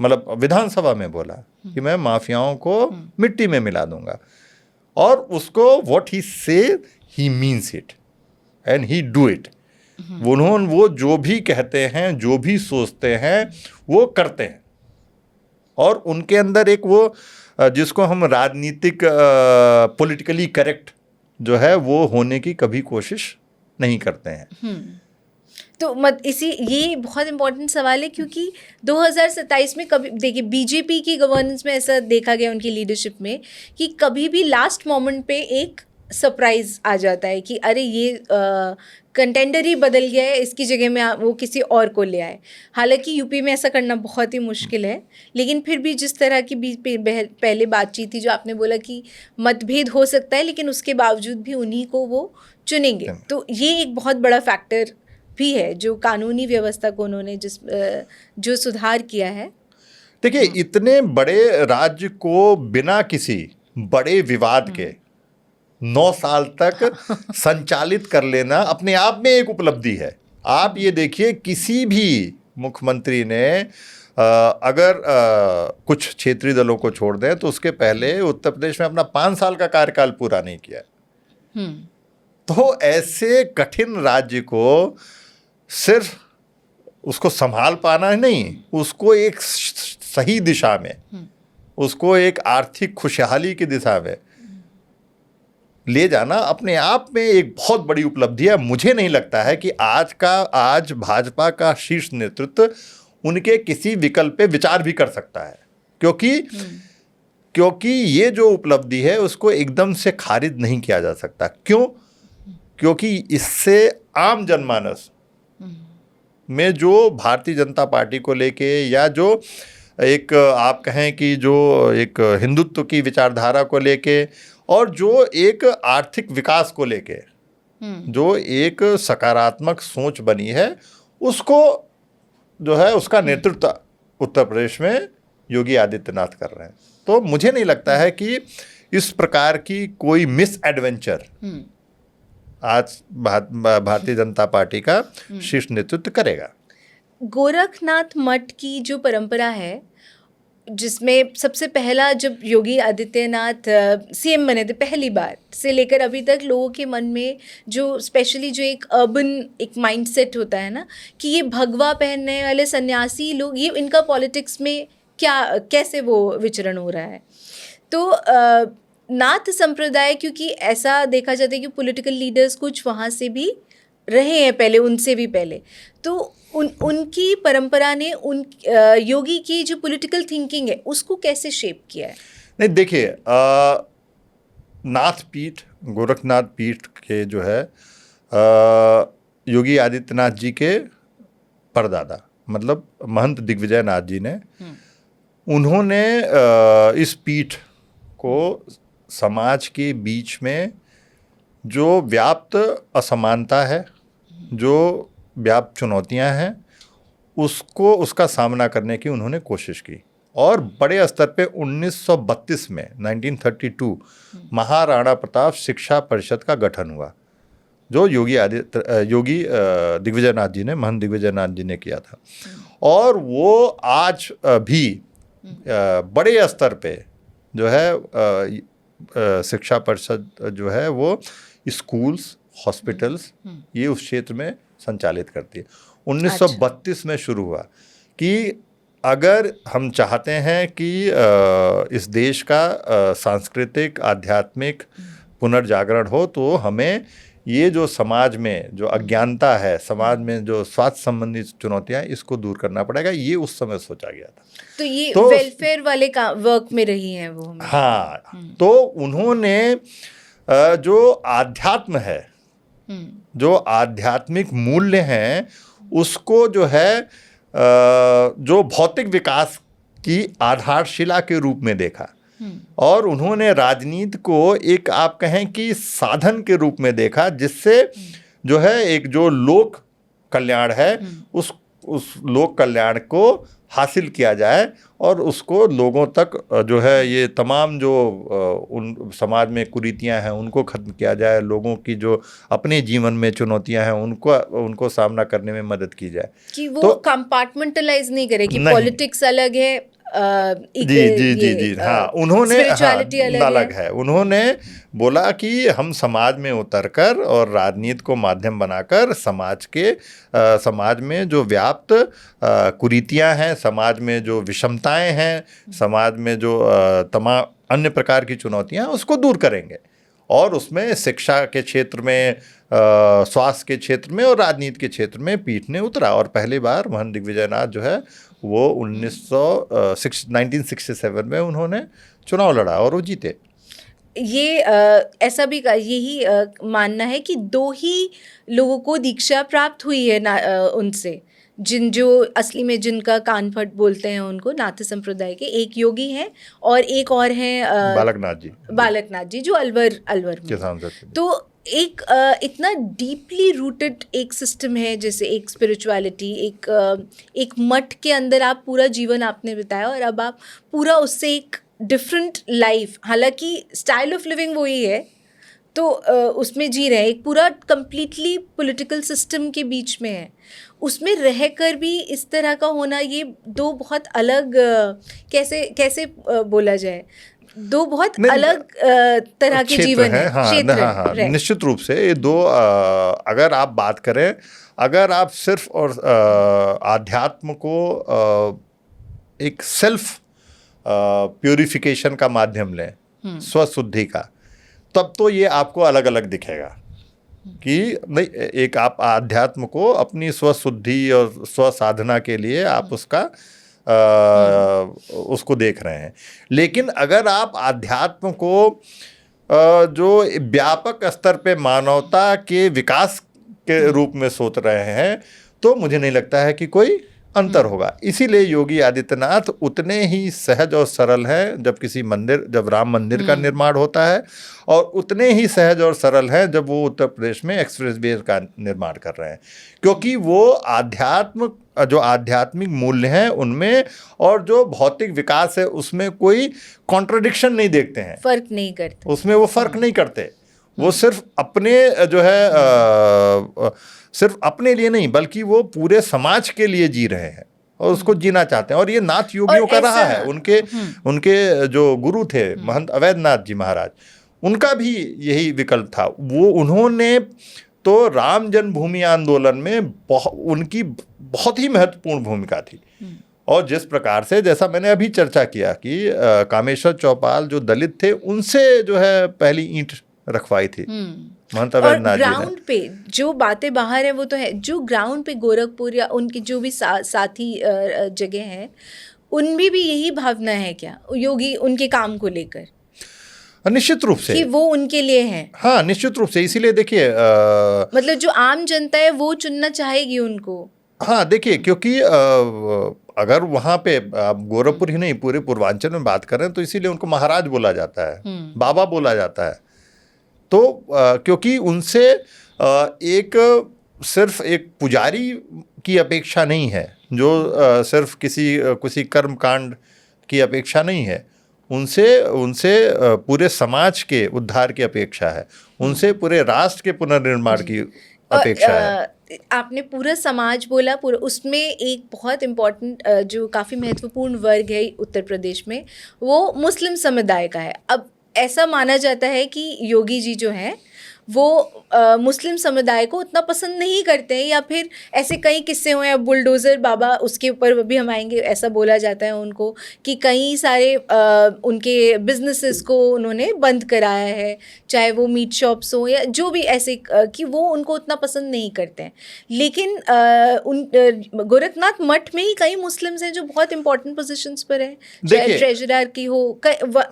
मतलब विधानसभा में बोला कि मैं माफियाओं को मिट्टी में मिला दूंगा, और उसको what he say he means it and he do it. वो जो भी कहते हैं, जो भी सोचते हैं, वो करते हैं, और उनके अंदर एक वो जिसको हम राजनीतिक पॉलिटिकली करेक्ट जो है वो होने की कभी कोशिश नहीं करते हैं। तो ये बहुत इंपॉर्टेंट सवाल है, क्योंकि 2027 में कभी देखिए बीजेपी की गवर्नेंस में ऐसा देखा गया उनकी लीडरशिप में कि कभी भी लास्ट मोमेंट पे एक सरप्राइज आ जाता है कि अरे ये कंटेंडर ही बदल गया है, इसकी जगह में वो किसी और को ले आए। हालांकि यूपी में ऐसा करना बहुत ही मुश्किल है, लेकिन फिर भी जिस तरह की पहले बातचीत थी, जो आपने बोला कि मतभेद हो सकता है लेकिन उसके बावजूद भी उन्हीं को वो चुनेंगे, तो ये एक बहुत बड़ा फैक्टर भी है जो कानूनी व्यवस्था को उन्होंने जो सुधार किया है। देखिए, इतने बड़े राज्य को बिना किसी बड़े विवाद के 9 साल तक संचालित कर लेना अपने आप में एक उपलब्धि है। आप ये देखिए, किसी भी मुख्यमंत्री ने अगर कुछ क्षेत्रीय दलों को छोड़ दें तो उसके पहले उत्तर प्रदेश में अपना 5 साल का कार्यकाल पूरा नहीं किया। तो ऐसे कठिन राज्य को सिर्फ उसको संभाल पाना नहीं, उसको एक सही दिशा में, उसको एक आर्थिक खुशहाली की दिशा में ले जाना अपने आप में एक बहुत बड़ी उपलब्धि है। मुझे नहीं लगता है कि आज भाजपा का शीर्ष नेतृत्व उनके किसी विकल्प पे विचार भी कर सकता है, क्योंकि ये जो उपलब्धि है उसको एकदम से खारिज नहीं किया जा सकता। क्यों? क्योंकि इससे आम जनमानस में जो भारतीय जनता पार्टी को लेके, या जो एक आप कहें कि जो एक हिंदुत्व की विचारधारा को लेके, और जो एक आर्थिक विकास को लेके जो एक सकारात्मक सोच बनी है, उसको जो है उसका नेतृत्व उत्तर प्रदेश में योगी आदित्यनाथ कर रहे हैं। तो मुझे नहीं लगता है कि इस प्रकार की कोई मिस एडवेंचर आज भारतीय जनता पार्टी का शीर्ष नेतृत्व करेगा। गोरखनाथ मठ की जो परंपरा है, जिसमें सबसे पहला जब योगी आदित्यनाथ सीएम बने थे पहली बार से लेकर अभी तक लोगों के मन में जो स्पेशली जो एक अर्बन एक माइंडसेट होता है ना, कि ये भगवा पहनने वाले सन्यासी लोग, ये इनका पॉलिटिक्स में कैसे वो विचरण हो रहा है। तो नाथ संप्रदाय, क्योंकि ऐसा देखा जाता है कि पॉलिटिकल लीडर्स कुछ वहाँ से भी रहे हैं पहले, उनसे भी पहले, तो उनकी परंपरा ने योगी की जो पॉलिटिकल थिंकिंग है उसको कैसे शेप किया है? नहीं, देखिए, नाथ पीठ, गोरखनाथ पीठ के जो है योगी आदित्यनाथ जी के परदादा, मतलब महंत दिग्विजय नाथ जी ने, उन्होंने इस पीठ को समाज के बीच में जो व्याप्त असमानता है, जो व्याप्त चुनौतियां हैं, उसका सामना करने की उन्होंने कोशिश की। और बड़े स्तर पे 1932 में 1932 महाराणा प्रताप शिक्षा परिषद का गठन हुआ, जो योगी दिग्विजयनाथ जी ने, महंत दिग्विजयनाथ जी ने किया था। और वो आज भी बड़े स्तर पे जो है शिक्षा परिषद जो है वो स्कूल्स, हॉस्पिटल्स ये उस क्षेत्र में संचालित करती है। 1932 में शुरू हुआ कि अगर हम चाहते हैं कि इस देश का सांस्कृतिक आध्यात्मिक पुनर्जागरण हो, तो हमें ये जो समाज में जो अज्ञानता है, समाज में जो स्वास्थ्य संबंधी चुनौतियां हैं, इसको दूर करना पड़ेगा। ये उस समय सोचा गया था। तो ये वेलफेयर वाले का वर्क में रही हैं वो हमें। हाँ, तो उन्होंने जो आध्यात्म है, जो आध्यात्मिक मूल्य हैं, उसको जो है जो भौतिक विकास की आधारशिला के रूप में देखा। और उन्होंने राजनीति को एक, आप कहें कि साधन के रूप में देखा, जिससे जो है एक जो लोक कल्याण है, उस लोक कल्याण को हासिल किया जाए और उसको लोगों तक जो है ये तमाम जो उन समाज में कुरीतियां हैं उनको खत्म किया जाए, लोगों की जो अपने जीवन में चुनौतियां हैं उनको सामना करने में मदद की जाए। कि वो कंपार्टमेंटलाइज नहीं करे कि पॉलिटिक्स अलग है, जी, हाँ, उन्होंने स्पिरिचुअलिटी अलग है। उन्होंने बोला कि हम समाज में उतरकर और राजनीति को माध्यम बनाकर समाज में जो व्याप्त कुरीतियां हैं, समाज में जो विषमताएं हैं, समाज में जो तमाम अन्य प्रकार की चुनौतियां, उसको दूर करेंगे। और उसमें शिक्षा के क्षेत्र में, स्वास्थ्य के क्षेत्र में और राजनीति के क्षेत्र में पीठ ने उतरा। और पहली बार महंत दिग्विजयनाथ जो है वो 1967 में उन्होंने चुनाव लड़ा और वो जीते। ये ऐसा भी यही मानना है कि 2 ही लोगों को दीक्षा प्राप्त हुई है उनसे, जो असली में जिनका कानफट बोलते हैं उनको, नाथ संप्रदाय के एक योगी हैं और एक और हैं बालकनाथ जी जो अलवर में। तो एक इतना डीपली रूटेड एक सिस्टम है, जैसे एक स्पिरिचुअलिटी, एक मठ के अंदर आप पूरा जीवन आपने बिताया और अब आप पूरा उससे एक डिफरेंट लाइफ, हालांकि स्टाइल ऑफ लिविंग वही है, तो उसमें जी रहे हैं। एक पूरा कंप्लीटली पॉलिटिकल सिस्टम के बीच में है, उसमें रहकर भी इस तरह का होना, ये 2 बहुत अलग कैसे बोला जाए, 2 बहुत अलग तरह के जीवन है, क्षेत्र है। हाँ, निश्चित रूप से ये 2 अगर आप बात करें, अगर आप सिर्फ और आध्यात्म को एक सेल्फ प्यूरिफिकेशन का माध्यम लें, स्वशुद्धि का, तब तो ये आपको अलग अलग दिखेगा कि नहीं, एक आप आध्यात्म को अपनी स्वशुद्धि और स्वसाधना के लिए आप उसको देख रहे हैं। लेकिन अगर आप अध्यात्म को जो व्यापक स्तर पे मानवता के विकास के रूप में सोच रहे हैं, तो मुझे नहीं लगता है कि कोई अंतर होगा। इसीलिए योगी आदित्यनाथ उतने ही सहज और सरल हैं जब राम मंदिर का निर्माण होता है, और उतने ही सहज और सरल हैं जब वो उत्तर प्रदेश में एक्सप्रेसवे का निर्माण कर रहे हैं, क्योंकि वो आध्यात्मिक मूल्य हैं उनमें और जो भौतिक विकास है उसमें कोई कॉन्ट्रडिक्शन नहीं देखते हैं, फर्क नहीं करते, उसमें वो फर्क नहीं करते। वो सिर्फ अपने जो है सिर्फ अपने लिए नहीं, बल्कि वो पूरे समाज के लिए जी रहे हैं और उसको जीना चाहते हैं। और ये नाथ योगियों का रहा है। उनके जो गुरु थे महंत अवैधनाथ जी महाराज, उनका भी यही विकल्प था। उन्होंने तो राम जन्मभूमि आंदोलन में उनकी बहुत ही महत्वपूर्ण भूमिका थी। और जिस प्रकार से, जैसा मैंने अभी चर्चा किया कि कामेश्वर चौपाल जो दलित थे, उनसे जो है पहली ईंट रखवाई थी महंत अवैधनाथ जी ने। ग्राउंड पे जो बातें बाहर है वो तो है, जो ग्राउंड पे गोरखपुर या उनकी जो भी साथी जगह हैं, उनमें भी यही भावना है क्या योगी उनके काम को लेकर? निश्चित रूप से कि वो उनके लिए हैं। हाँ, निश्चित रूप से। इसीलिए देखिए मतलब जो आम जनता है वो चुनना चाहेगी उनको, हाँ देखिए, क्योंकि अगर वहाँ पे आप गोरखपुर ही नहीं पूरे पूर्वांचल में बात करें तो इसीलिए उनको महाराज बोला जाता है, बाबा बोला जाता है। तो क्योंकि उनसे एक सिर्फ एक पुजारी की अपेक्षा नहीं है, जो सिर्फ किसी कर्म कांड की अपेक्षा नहीं है, उनसे उनसे पूरे समाज के उद्धार की अपेक्षा है, उनसे पूरे राष्ट्र के पुनर्निर्माण की अपेक्षा है। आपने पूरा समाज बोला, पूरा उसमें एक बहुत इम्पोर्टेंट जो काफ़ी महत्वपूर्ण वर्ग है उत्तर प्रदेश में, वो मुस्लिम समुदाय का है। अब ऐसा माना जाता है कि योगी जी जो हैं वो मुस्लिम समुदाय को उतना पसंद नहीं करते हैं, या फिर ऐसे कई किस्से हुए हैं। बुलडोज़र बाबा, उसके ऊपर भी हम आएंगे। ऐसा बोला जाता है उनको कि कई सारे उनके बिजनेसेस को उन्होंने बंद कराया है, चाहे वो मीट शॉप्स हो या जो भी ऐसे, कि वो उनको उतना पसंद नहीं करते हैं। लेकिन गोरखनाथ मठ में ही कई मुस्लिम्स हैं जो बहुत इंपॉर्टेंट पोजीशंस पर हैं, चाहे ट्रेजरर की हो,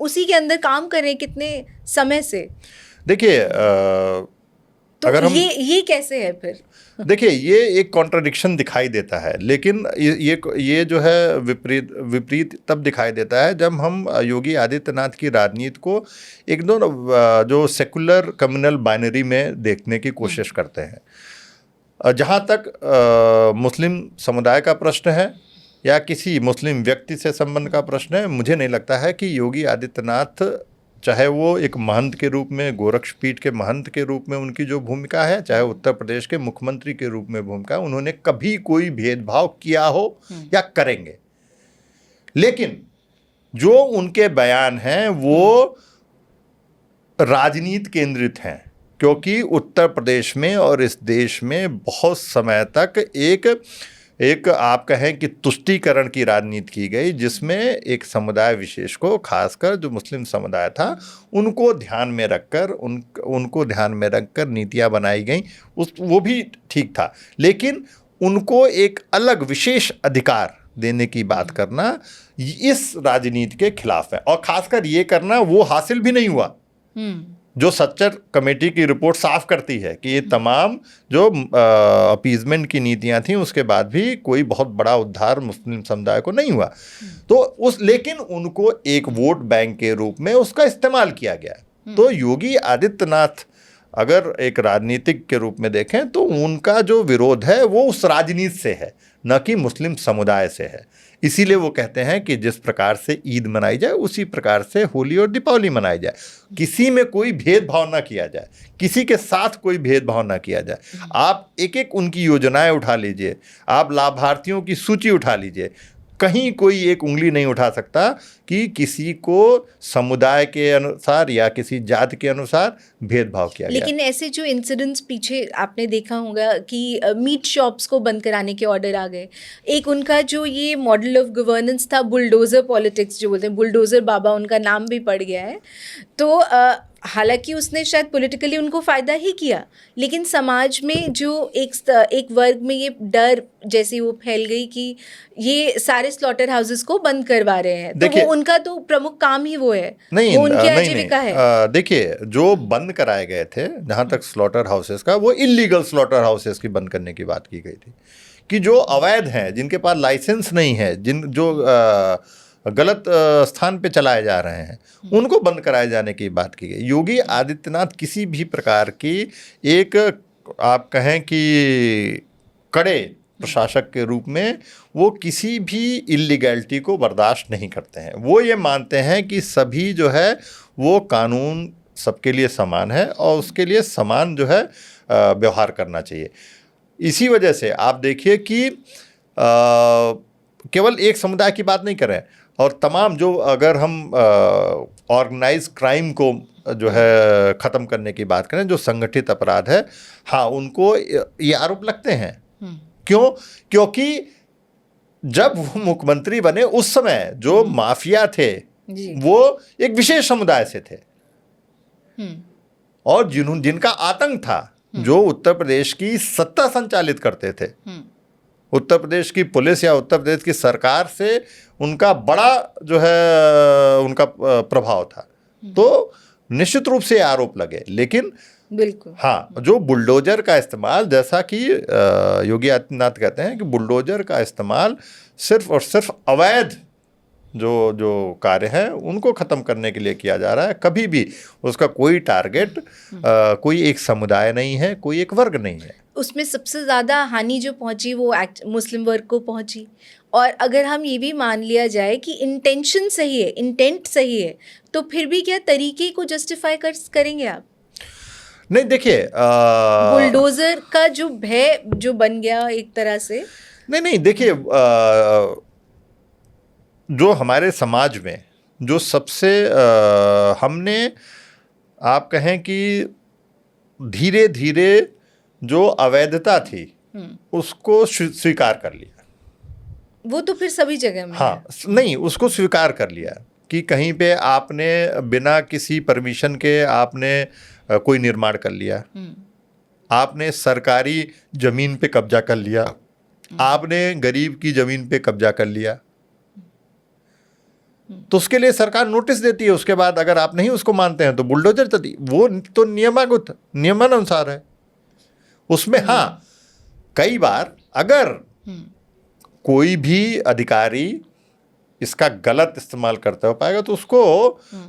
उसी के अंदर काम कर रहे हैं कितने समय से। देखिए तो अगर हम ये कैसे है फिर? देखिए, ये एक कॉन्ट्रडिक्शन दिखाई देता है, लेकिन ये जो है विपरीत तब दिखाई देता है जब हम योगी आदित्यनाथ की राजनीति को एक दो जो सेकुलर कम्युनल बाइनरी में देखने की कोशिश करते हैं। जहाँ तक मुस्लिम समुदाय का प्रश्न है या किसी मुस्लिम व्यक्ति से संबंध का प्रश्न है, मुझे नहीं लगता है कि योगी आदित्यनाथ, चाहे वो एक महंत के रूप में, गोरक्षपीठ के महंत के रूप में उनकी जो भूमिका है, चाहे उत्तर प्रदेश के मुख्यमंत्री के रूप में भूमिका, उन्होंने कभी कोई भेदभाव किया हो या करेंगे। लेकिन जो उनके बयान हैं वो राजनीति केंद्रित हैं, क्योंकि उत्तर प्रदेश में और इस देश में बहुत समय तक एक आप कहें कि तुष्टीकरण की राजनीति की गई, जिसमें एक समुदाय विशेष को, खासकर जो मुस्लिम समुदाय था, उनको ध्यान में रखकर नीतियां बनाई गई। वो भी ठीक था, लेकिन उनको एक अलग विशेष अधिकार देने की बात करना इस राजनीति के खिलाफ है, और खासकर ये करना वो हासिल भी नहीं हुआ। जो सच्चर कमेटी की रिपोर्ट साफ करती है कि ये तमाम जो अपीजमेंट की नीतियां थी, उसके बाद भी कोई बहुत बड़ा उद्धार मुस्लिम समुदाय को नहीं हुआ। तो लेकिन उनको एक वोट बैंक के रूप में उसका इस्तेमाल किया गया। तो योगी आदित्यनाथ अगर एक राजनीतिक के रूप में देखें तो उनका जो विरोध है वो उस राजनीति से है, न कि मुस्लिम समुदाय से है। इसीलिए वो कहते हैं कि जिस प्रकार से ईद मनाई जाए उसी प्रकार से होली और दीपावली मनाई जाए, किसी में कोई भेदभाव ना किया जाए, किसी के साथ कोई भेदभाव ना किया जाए। आप एक एक उनकी योजनाएं उठा लीजिए, आप लाभार्थियों की सूची उठा लीजिए, कहीं कोई एक उंगली नहीं उठा सकता कि किसी को समुदाय के अनुसार या किसी जाति के अनुसार भेदभाव किया गया। लेकिन ऐसे जो इंसिडेंट्स पीछे आपने देखा होगा कि मीट शॉप्स को बंद कराने के ऑर्डर आ गए। एक उनका जो ये मॉडल ऑफ गवर्नेंस था, बुलडोज़र पॉलिटिक्स जो बोलते हैं, बुलडोज़र बाबा उनका नाम भी पड़ गया है। तो हालांकि उसने शायद पॉलिटिकली उनको फ़ायदा ही किया, लेकिन समाज में जो एक वर्ग में ये डर जैसी वो फैल गई कि ये सारे स्लॉटर हाउसेस को बंद करवा रहे हैं, तो वो उनका तो प्रमुख काम ही वो है, नहीं, वो उनकी आजीविका है। देखिए, जो बंद कराए गए थे, जहाँ तक स्लॉटर हाउसेस का, वो इलीगल स्लॉटर हाउसेस की बंद करने की बात की गई थी, कि जो अवैध हैं, जिनके पास लाइसेंस नहीं है, जो गलत स्थान पे चलाए जा रहे हैं, उनको बंद कराए जाने की बात की गई। योगी आदित्यनाथ किसी भी प्रकार की एक आप कहें कि कड़े प्रशासक के रूप में वो किसी भी इलीगैलिटी को बर्दाश्त नहीं करते हैं। वो ये मानते हैं कि सभी जो है वो कानून सबके लिए समान है और उसके लिए समान जो है व्यवहार करना चाहिए। इसी वजह से आप देखिए कि केवल एक समुदाय की बात नहीं कर रहे हैं, और तमाम जो, अगर हम ऑर्गेनाइज क्राइम को जो है ख़त्म करने की बात करें, जो संगठित अपराध है, हाँ, उनको ये आरोप लगते हैं। क्यों? क्योंकि जब वो मुख्यमंत्री बने उस समय जो माफिया थे वो एक विशेष समुदाय से थे, और जिनका आतंक था, जो उत्तर प्रदेश की सत्ता संचालित करते थे, उत्तर प्रदेश की पुलिस या उत्तर प्रदेश की सरकार से उनका बड़ा जो है उनका प्रभाव था। तो निश्चित रूप से आरोप लगे, लेकिन बिल्कुल। हाँ, जो बुलडोजर का इस्तेमाल, जैसा कि योगी आदित्यनाथ कहते हैं कि बुलडोजर का इस्तेमाल सिर्फ और सिर्फ अवैध जो कार्य हैं उनको ख़त्म करने के लिए किया जा रहा है। कभी भी उसका कोई टारगेट कोई एक समुदाय नहीं है, कोई एक वर्ग नहीं है। उसमें सबसे ज़्यादा हानि जो पहुंची वो मुस्लिम वर्ग को पहुंची। और अगर हम ये भी मान लिया जाए कि इंटेंशन सही है, इंटेंट सही है, तो फिर भी क्या तरीके को जस्टिफाई करेंगे आप? नहीं, देखिए बुलडोजर का जो भय जो बन गया एक तरह से। नहीं, देखिए जो हमारे समाज में जो सबसे हमने, आप कहें कि धीरे धीरे जो अवैधता थी उसको स्वीकार कर लिया। वो तो फिर सभी जगह में हाँ, नहीं, उसको स्वीकार कर लिया कि कहीं पे आपने बिना किसी परमिशन के आपने कोई निर्माण कर लिया, आपने सरकारी जमीन पे कब्जा कर लिया, आपने गरीब की जमीन पे कब्जा कर लिया, तो उसके लिए सरकार नोटिस देती है। उसके बाद अगर आप नहीं उसको मानते हैं तो बुलडोजर चलती, वो तो नियमानुसार है उसमें। हाँ, कई बार अगर कोई भी अधिकारी इसका गलत इस्तेमाल करता हो पाएगा तो उसको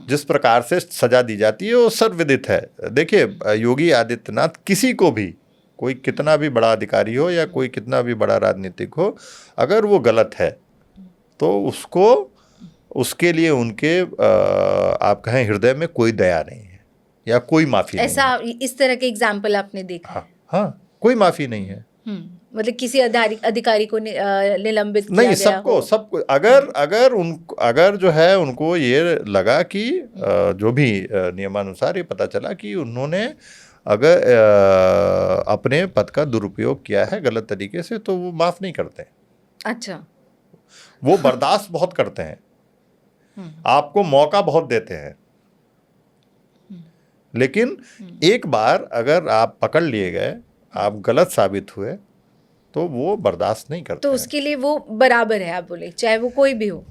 जिस प्रकार से सजा दी जाती है वो सर्वविदित है। देखिए, योगी आदित्यनाथ किसी को भी, कोई कितना भी बड़ा अधिकारी हो या कोई कितना भी बड़ा राजनीतिक हो, अगर वो गलत है तो उसको, उसके लिए उनके आप कहें हृदय में कोई दया नहीं है या कोई माफ़ी नहीं है। ऐसा इस तरह के एग्जाम्पल आपने देखा? हाँ, कोई माफ़ी नहीं है। मतलब किसी अधिकारी को निलंबित किया नहीं, गया सबको अगर जो है उनको ये लगा कि जो भी नियमानुसार ये पता चला कि उन्होंने अगर अपने पद का दुरुपयोग किया है गलत तरीके से, तो वो माफ़ नहीं करते। अच्छा। वो बर्दाश्त बहुत करते हैं, आपको मौका बहुत देते हैं, लेकिन एक बार अगर आप पकड़ लिए गए, आप गलत साबित हुए, तो वो बर्दाश्त नहीं करते। तो उसके लिए वो बराबर है, आप बोले, चाहे वो कोई भी हो। वो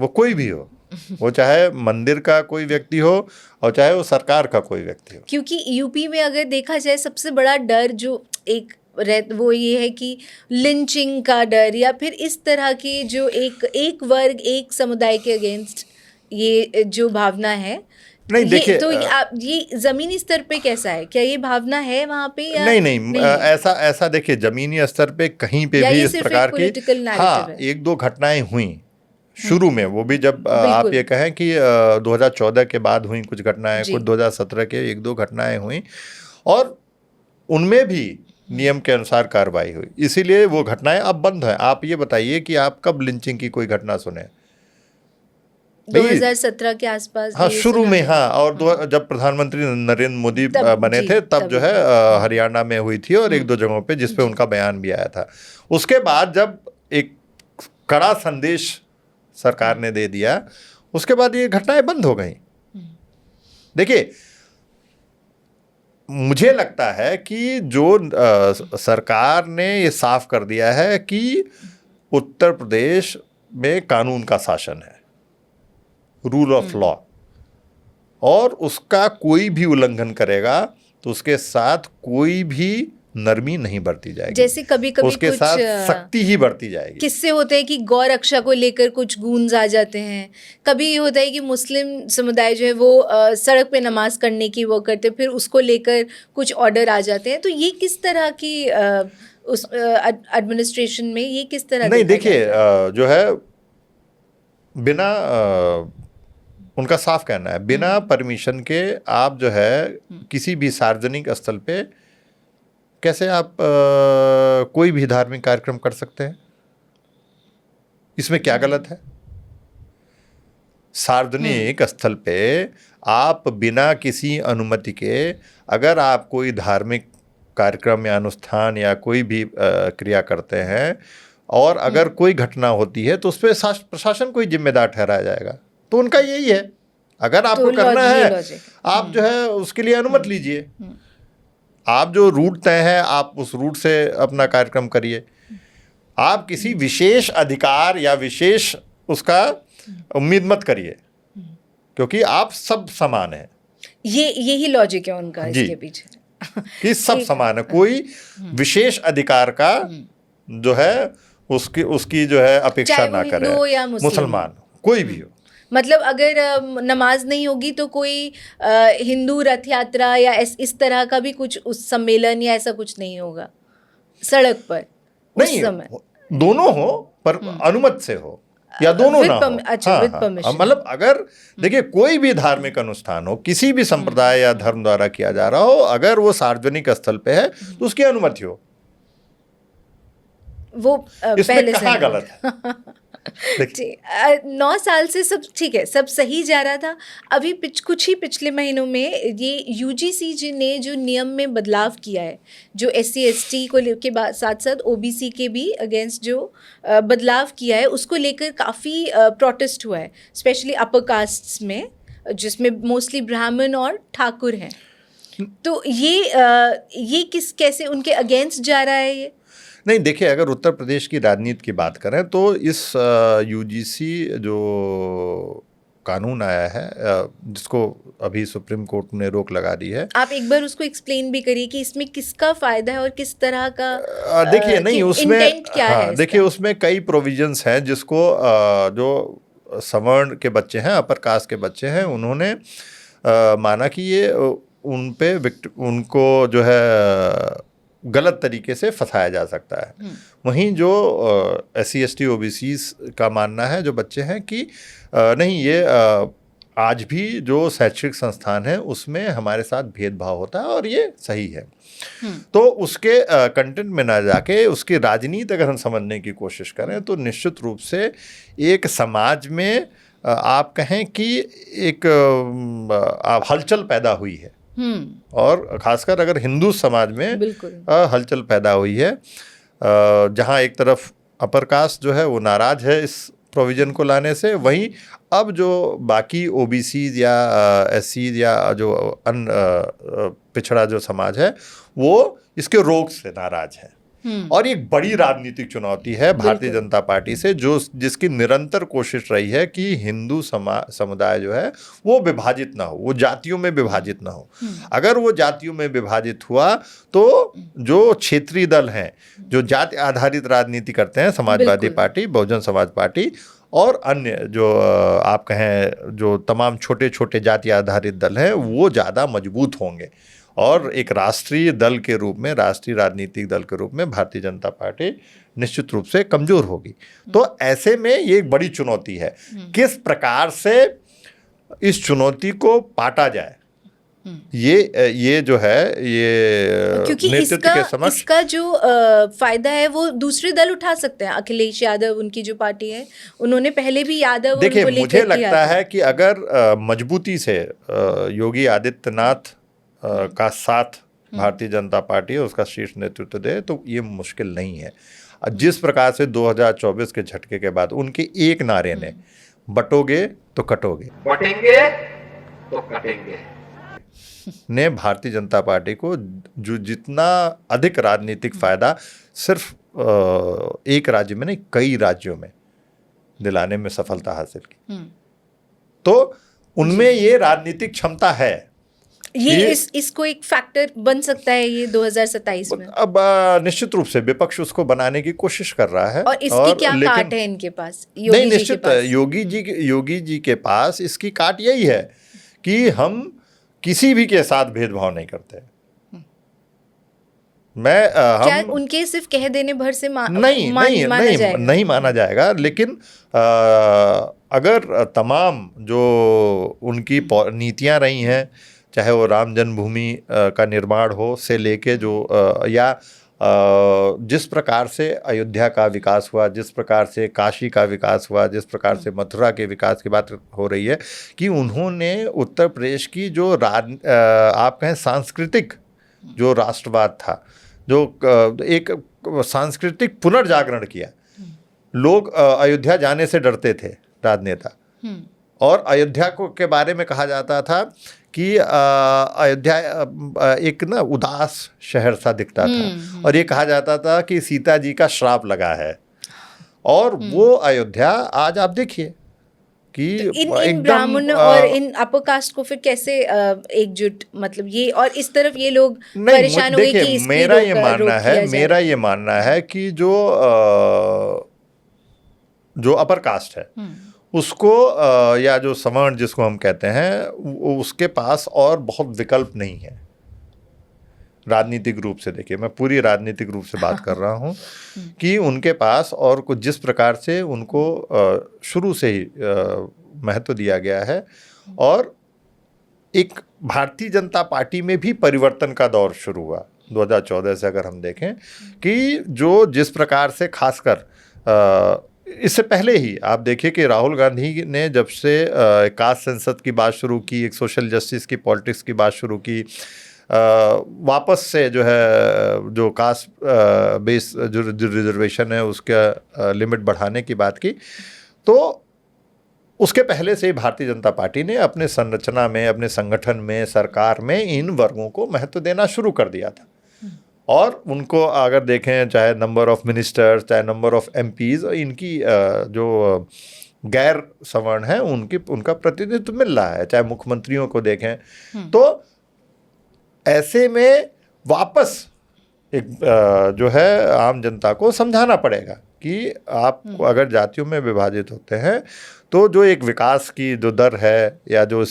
कोई भी हो, वो चाहे मंदिर का कोई व्यक्ति हो और चाहे वो सरकार का कोई व्यक्ति हो। क्योंकि यूपी में अगर देखा जाए सबसे बड़ा डर जो वो ये है कि लिंचिंग का डर, या फिर इस तरह के जो एक वर्ग एक समुदाय के अगेंस्ट ये जो भावना है। नहीं, देखिए, तो ये जमीनी स्तर पे कैसा है? क्या ये भावना है वहाँ पे या नहीं, ऐसा देखिए, जमीनी स्तर पे कहीं पे भी इस प्रकार की, हाँ, एक दो घटनाएं हुई शुरू में, वो भी जब आप ये कहें कि 2014 के बाद हुई कुछ घटनाएं, कुछ 2017 के एक दो घटनाएं हुई, और उनमें भी नियम के अनुसार कार्रवाई हुई, इसीलिए वो घटनाएं अब बंद हैं। आप ये बताइए कि आप कब लिंचिंग की कोई घटना सुने? 2017 के आसपास। हाँ, शुरू में, हाँ, और जब प्रधानमंत्री नरेंद्र मोदी बने थे तब जो है हरियाणा में हुई थी और एक दो जगहों पे जिसपे उनका बयान भी आया था। उसके बाद जब एक कड़ा संदेश सरकार ने दे दिया, उसके बाद ये घटनाएं बंद हो गई। देखिए, मुझे लगता है कि जो सरकार ने ये साफ कर दिया है कि उत्तर प्रदेश में कानून का शासन है, रूल ऑफ लॉ, और उसका कोई भी उल्लंघन करेगा तो उसके साथ कोई भी नरमी नहीं बरती जाएगी। जैसे कभी कभी उसके कुछ साथ सख्ती ही बरती जाएगी। किस्से होते हैं कि गौ रक्षा को लेकर कुछ गूंज आ जाते हैं। कभी ये होता है कि मुस्लिम समुदाय जो है वो सड़क पे नमाज करने की वो करते, फिर उसको लेकर कुछ ऑर्डर आ जाते हैं। तो ये किस तरह की उस एडमिनिस्ट्रेशन में ये किस तरह? नहीं, देखिए, जो है बिना उनका साफ कहना है, बिना परमिशन के आप जो है किसी भी सार्वजनिक स्थल पे कैसे आप कोई भी धार्मिक कार्यक्रम कर सकते हैं? इसमें क्या गलत है? सार्वजनिक स्थल पे आप बिना किसी अनुमति के अगर आप कोई धार्मिक कार्यक्रम या अनुष्ठान या कोई भी क्रिया करते हैं और अगर कोई घटना होती है तो उस पर प्रशासन को ही जिम्मेदार ठहराया जाएगा। तो उनका यही है, अगर आपको करना है आप जो है उसके लिए अनुमति लीजिए, आप जो रूट तय है आप उस रूट से अपना कार्यक्रम करिए। आप किसी विशेष अधिकार या विशेष उसका उम्मीद मत करिए, क्योंकि आप सब समान हैं। यही लॉजिक है उनका जी। इसके पीछे कि सब समान है, कोई विशेष अधिकार का जो है उसकी जो है अपेक्षा चाहे वो ना करे, हिंदू हो या मुसलमान हो, कोई भी हो। मतलब अगर नमाज नहीं होगी तो कोई हिंदू रथ यात्रा या इस तरह का भी कुछ उस सम्मेलन या ऐसा कुछ नहीं होगा सड़क पर उस नहीं, समय। दोनों हो पर अनुमति से हो या दोनों with ना हो। अच्छा, with permission। मतलब अगर देखिए कोई भी धार्मिक अनुष्ठान हो, किसी भी संप्रदाय या धर्म द्वारा किया जा रहा हो, अगर वो सार्वजनिक स्थल पे है तो उसकी अनुमति हो। वो इसमें पहले से कहाँ नहीं गलत है? देखिए, 9 साल से सब ठीक है, सब सही जा रहा था। अभी कुछ ही पिछले महीनों में ये यूजीसी ने जो नियम में बदलाव किया है, जो SC ST को के साथ साथ OBC के भी अगेंस्ट जो बदलाव किया है, उसको लेकर काफ़ी प्रोटेस्ट हुआ है, स्पेशली अपर कास्ट्स में, जिसमें मोस्टली ब्राह्मण और ठाकुर हैं। तो ये कैसे उनके अगेंस्ट जा रहा है ये? नहीं देखिए, अगर उत्तर प्रदेश की राजनीति की बात करें तो इस यूजीसी जो कानून आया है, जिसको अभी सुप्रीम कोर्ट ने रोक लगा दी है, आप एक बार उसको एक्सप्लेन भी करिए कि इसमें किसका फायदा है और किस तरह का देखिए नहीं उसमें इंटेंट क्या है इसका? देखिए उसमें कई प्रोविजंस हैं जिसको जो सवर्ण के बच्चे हैं, अपर कास्ट के बच्चे हैं, उन्होंने माना कि ये उन पे उनको जो है गलत तरीके से फंसाया जा सकता है। वहीं जो SC ST OBC का मानना है, जो बच्चे हैं, कि नहीं, ये आज भी जो शैक्षिक संस्थान है उसमें हमारे साथ भेदभाव होता है और ये सही है। तो उसके कंटेंट में ना जाके उसकी राजनीति अगर हम समझने की कोशिश करें तो निश्चित रूप से एक समाज में आप कहें कि एक हलचल पैदा हुई है, और खासकर अगर हिंदू समाज में हलचल पैदा हुई है, जहां एक तरफ अपर कास्ट जो है वो नाराज है इस प्रोविजन को लाने से, वहीं अब जो बाकी OBC या SC या जो पिछड़ा जो समाज है वो इसके रोक से नाराज है। और एक बड़ी राजनीतिक चुनौती है भारतीय जनता पार्टी से, जिसकी निरंतर कोशिश रही है कि हिंदू समुदाय जो है वो विभाजित ना हो, वो जातियों में विभाजित ना हो। अगर वो जातियों में विभाजित हुआ तो जो क्षेत्रीय दल हैं, जो जाति आधारित राजनीति करते हैं, समाजवादी पार्टी, बहुजन समाज पार्टी और अन्य जो आप कहें जो तमाम छोटे छोटे जाति आधारित दल हैं, वो ज़्यादा मजबूत होंगे और एक राष्ट्रीय दल के रूप में, राष्ट्रीय राजनीतिक दल के रूप में भारतीय जनता पार्टी निश्चित रूप से कमज़ोर होगी। तो ऐसे में ये एक बड़ी चुनौती है, किस प्रकार से इस चुनौती को पाटा जाए। ये जो है ये क्योंकि इसका जो फायदा है वो दूसरे दल उठा सकते हैं। अखिलेश यादव, उनकी जो पार्टी है, उन्होंने पहले भी यादव, देखिए मुझे लगता है कि अगर मजबूती से योगी आदित्यनाथ का साथ भारतीय जनता पार्टी उसका शीर्ष नेतृत्व दे तो ये मुश्किल नहीं है। जिस प्रकार से 2024 के झटके के बाद उनके एक नारे ने बटोगे तो कटोगे, बटेंगे तो कटेंगे, ने भारतीय जनता पार्टी को जो जितना अधिक राजनीतिक फायदा सिर्फ एक राज्य में नहीं कई राज्यों में दिलाने में सफलता हासिल की, तो उनमें ये राजनीतिक क्षमता है। ये इसको एक फैक्टर बन सकता है ये 2027 में। अब निश्चित रूप से विपक्ष उसको बनाने की कोशिश कर रहा है। और इसकी क्या काट है इनके पास? नहीं, निश्चित योगी जी के पास इसकी काट यही है कि हम किसी भी के साथ भेदभाव नहीं करते। क्या उनके सिर्फ कह देने भर से नहीं माना जाएगा, लेकिन अगर तमाम जो उनकी नीतियां रही हैं, चाहे वो राम जन्मभूमि का निर्माण हो से लेके जो या जिस प्रकार से अयोध्या का विकास हुआ, जिस प्रकार से काशी का विकास हुआ, जिस प्रकार से मथुरा के विकास की बात हो रही है, कि उन्होंने उत्तर प्रदेश की जो आप कहें सांस्कृतिक जो राष्ट्रवाद था, जो एक सांस्कृतिक पुनर्जागरण किया। लोग अयोध्या जाने से डरते थे राजनेता, और अयोध्या को के बारे में कहा जाता था कि अयोध्या एक ना उदास शहर सा दिखता था, और ये कहा जाता था कि सीता जी का श्राप लगा है। और वो अयोध्या आज आप देखिए कि इन एकदम ब्राह्मण और इन अपर कास्ट को फिर कैसे एकजुट, मतलब ये और इस तरफ ये लोग नहीं, परेशान हो गए कि देखिए इसकी मेरा ये रोक मानना किया है, जाए। मेरा ये मानना है कि जो अपर कास्ट है उसको या जो सवर्ण जिसको हम कहते हैं उसके पास और बहुत विकल्प नहीं है राजनीतिक रूप से। देखिए मैं पूरी राजनीतिक रूप से बात कर रहा हूँ कि उनके पास और कुछ जिस प्रकार से उनको शुरू से ही महत्व दिया गया है, और एक भारतीय जनता पार्टी में भी परिवर्तन का दौर शुरू हुआ 2014 से। अगर हम देखें कि जो जिस प्रकार से खासकर इससे पहले ही आप देखिए कि राहुल गांधी ने जब से कास्ट संसद की बात शुरू की, एक सोशल जस्टिस की पॉलिटिक्स की बात शुरू की, वापस से जो है जो कास्ट बेस जो रिजर्वेशन है उसका लिमिट बढ़ाने की बात की, तो उसके पहले से ही भारतीय जनता पार्टी ने अपने संरचना में, अपने संगठन में, सरकार में इन वर्गों को महत्व देना शुरू कर दिया था। और उनको अगर देखें चाहे नंबर ऑफ मिनिस्टर्स, चाहे नंबर ऑफ एमपीज, इनकी जो गैर सवर्ण है उनका प्रतिनिधित्व मिल रहा है, चाहे मुख्यमंत्रियों को देखें। तो ऐसे में वापस एक जो है आम जनता को समझाना पड़ेगा कि आप अगर जातियों में विभाजित होते हैं तो जो एक विकास की जो दर है या जो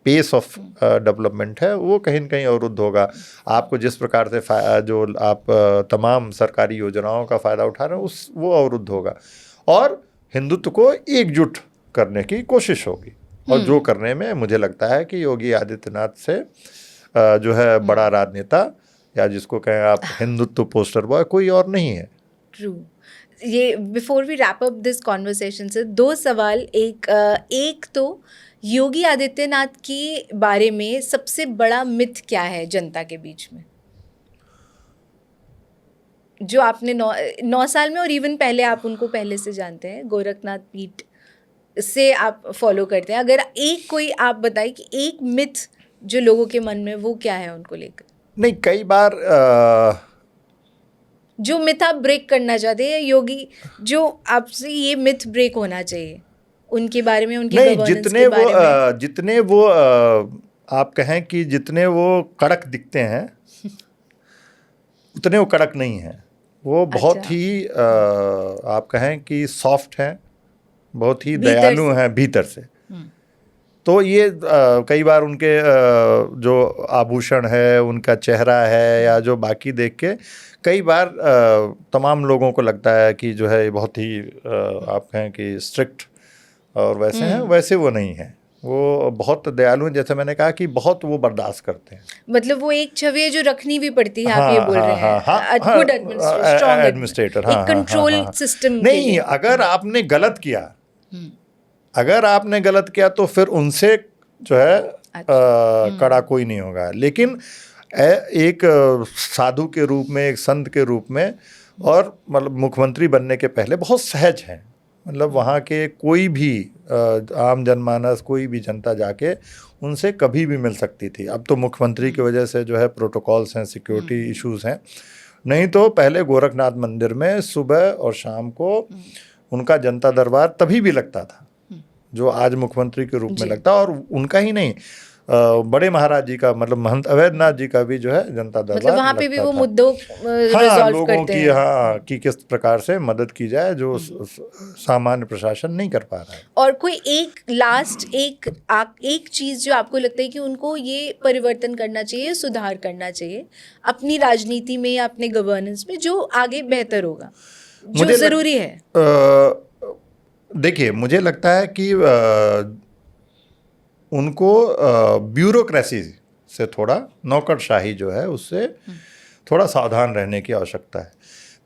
पेस ऑफ डेवलपमेंट है वो कहीं न कहीं अवरुद्ध होगा। आपको जिस प्रकार से जो आप तमाम सरकारी योजनाओं का फ़ायदा उठा रहे हैं वो अवरुद्ध होगा, और हिंदुत्व को एकजुट करने की कोशिश होगी। और जो करने में मुझे लगता है कि योगी आदित्यनाथ से जो है बड़ा राजनेता, या जिसको कहें आप हिंदुत्व पोस्टर बॉय, कोई और नहीं है। ट्रू। ये before we wrap up this conversation से दो सवाल, एक तो योगी आदित्यनाथ के बारे में सबसे बड़ा मिथ क्या है जनता के बीच में, जो आपने 9 साल में और इवन पहले आप उनको पहले से जानते हैं, गोरखनाथ पीठ से आप फॉलो करते हैं, अगर एक कोई आप बताएं कि एक मिथ जो लोगों के मन में, वो क्या है उनको लेकर? नहीं, कई बार जो मिथ आप ब्रेक करना चाहते हैं योगी, जो आपसे ये मिथ ब्रेक होना चाहिए उनके बारे में, उनकी गवर्नेंस के बारे में। जितने वो आप कहें कि जितने वो कड़क दिखते हैं उतने वो कड़क नहीं हैं। वो बहुत ही आप कहें कि सॉफ्ट हैं, बहुत ही दयालु हैं भीतर से। तो ये कई बार उनके जो आभूषण है, उनका चेहरा है, या जो बाकी देख के कई बार तमाम लोगों को लगता है कि जो है बहुत ही आप कहें कि स्ट्रिक्ट और वैसे हैं, वैसे वो नहीं है। वो बहुत दयालु हैं, जैसे मैंने कहा कि बहुत वो बर्दाश्त करते हैं। मतलब वो एक छवि है जो रखनी भी पड़ती है, आप ये बोल रहे हैं। गुड एडमिनिस्ट्रेटर, स्ट्रांग एडमिनिस्ट्रेटर, एक कंट्रोल सिस्टम। नहीं, अगर आपने गलत किया, अगर आपने गलत किया तो फिर उनसे जो है कड़ा कोई नहीं होगा। लेकिन एक साधु के रूप में, एक संत के रूप में, और मतलब मुख्यमंत्री बनने के पहले बहुत सहज हैं। मतलब वहाँ के कोई भी आम जनमानस, कोई भी जनता जाके उनसे कभी भी मिल सकती थी। अब तो मुख्यमंत्री की वजह से जो है प्रोटोकॉल्स हैं, सिक्योरिटी इश्यूज हैं, नहीं तो पहले गोरखनाथ मंदिर में सुबह और शाम को उनका जनता दरबार तभी भी लगता था जो आज मुख्यमंत्री के रूप में लगता। और उनका ही नहीं, बड़े महाराज जी का, मतलब महंत अवैधनाथ जी का भी जो है जनता दरबार, मतलब वहाँ पे भी वो मुद्दों रिजॉल्व करते हैं। हाँ, कि किस प्रकार से मदद की जाए जो सामान्य प्रशासन नहीं कर पा रहा है। और कोई एक लास्ट एक चीज़ जो आपको लगता है कि उनको ये परिवर्तन करना चाहिए, सुधार करना चाहिए अपनी राजनीति में या अपने गवर्नेंस में, जो आगे बेहतर होगा, जो ज़रूरी है? देखिए, मुझे लगता है कि उनको ब्यूरोक्रेसी से थोड़ा, नौकरशाही जो है उससे थोड़ा सावधान रहने की आवश्यकता है।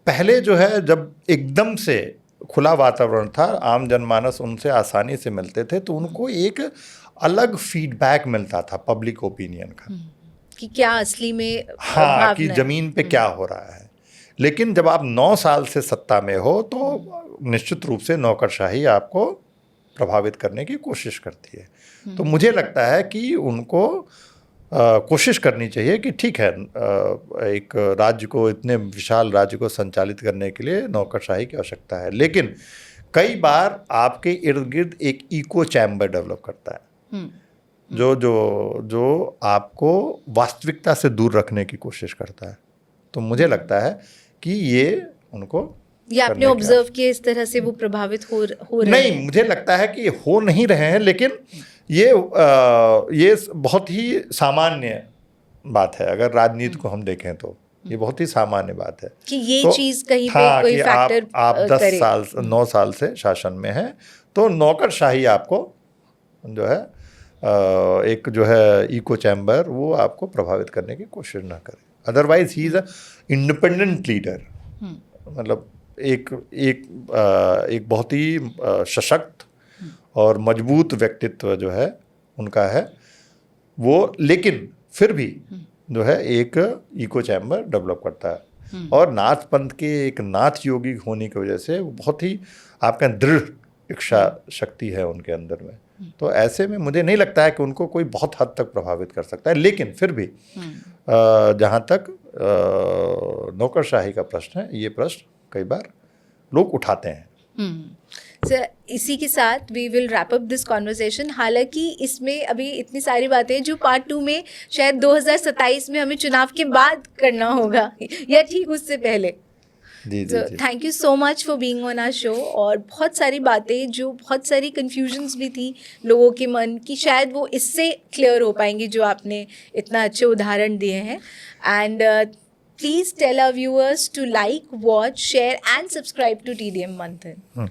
पहले जो है जब एकदम से खुला वातावरण था, आम जनमानस उनसे आसानी से मिलते थे, तो उनको एक अलग फीडबैक मिलता था पब्लिक ओपिनियन का कि क्या असली में हाँ, कि ज़मीन पे क्या हो रहा है। लेकिन जब आप 9 साल से सत्ता में हो तो निश्चित रूप से नौकरशाही आपको प्रभावित करने की कोशिश करती है। तो मुझे लगता है कि उनको कोशिश करनी चाहिए कि ठीक है, एक राज्य को, इतने विशाल राज्य को संचालित करने के लिए नौकरशाही की आवश्यकता है, लेकिन कई बार आपके इर्द गिर्द एक इको चैम्बर डेवलप करता है जो आपको वास्तविकता से दूर रखने की कोशिश करता है। तो मुझे लगता है कि ये उनको ये आपने ऑब्जर्व किया इस तरह से वो प्रभावित हो रहे नहीं, हैं? मुझे लगता है कि हो नहीं रहे हैं, लेकिन ये बहुत ही सामान्य बात है। अगर राजनीति को हम देखें तो ये बहुत ही सामान्य बात है कि ये तो, चीज कहीं पे हाँ, कोई कि फैक्टर आप 9 साल से शासन में हैं, तो नौकरशाही आपको जो है एक जो है इको चैम्बर वो आपको प्रभावित करने की कोशिश ना करे। Otherwise he is a independent leader, मतलब एक बहुत ही सशक्त और मजबूत व्यक्तित्व जो है उनका है वो, लेकिन फिर भी जो है एक इको चैम्बर डेवलप करता है। और नाथ पंथ के एक नाथ योगी होने की वजह से वो बहुत ही आपका दृढ़ इच्छा शक्ति है उनके अंदर में। तो ऐसे में मुझे नहीं लगता है कि उनको कोई बहुत हद तक प्रभावित कर सकता है, लेकिन फिर भी जहाँ तक नौकरशाही का प्रश्न है, ये प्रश्न कई बार लोग उठाते हैं। सर, इसी के साथ we will wrap up this conversation. हालांकि इसमें अभी इतनी सारी बातें जो पार्ट 2 में शायद 2027 में हमें चुनाव के बाद करना होगा या ठीक उससे पहले। जी So, thank you so much for being on our show. और बहुत सारी बातें जो बहुत सारी कन्फ्यूजन्स भी थी लोगों के मन की, शायद वो इससे क्लियर हो पाएंगी जो आपने इतना अच्छे उदाहरण दिए हैं। And please tell our viewers to like, watch, share and subscribe to TDM Manthan.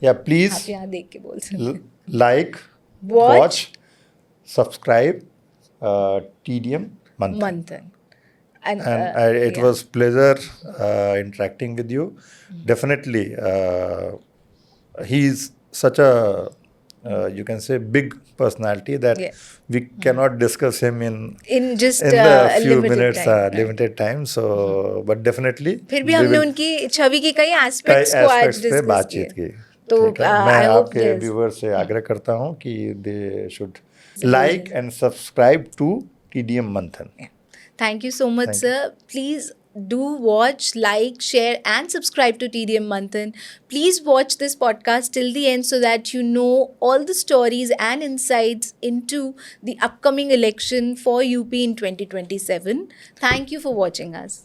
या प्लीज आप यहाँ देख के बोल सकते हैं। Like, Watch. Watch, subscribe TDM मंथन। And it was pleasure interacting with you. Definitely, he is such a you can say big personality that we cannot discuss him in just in the few limited minutes, time, limited time. So, but definitely, फिर भी हमने उनकी छवि के कई aspects को आज पे discuss बातचीत की। तो मैं आपके व्यूअर्स से आग्रह करता हूँ कि they should like and subscribe to TDM Manthan. Thank you so much, sir. Please do watch, like, share, and subscribe to TDM Manthan. Please watch this podcast till the end so that you know all the stories and insights into the upcoming election for UP in 2027. Thank you for watching us.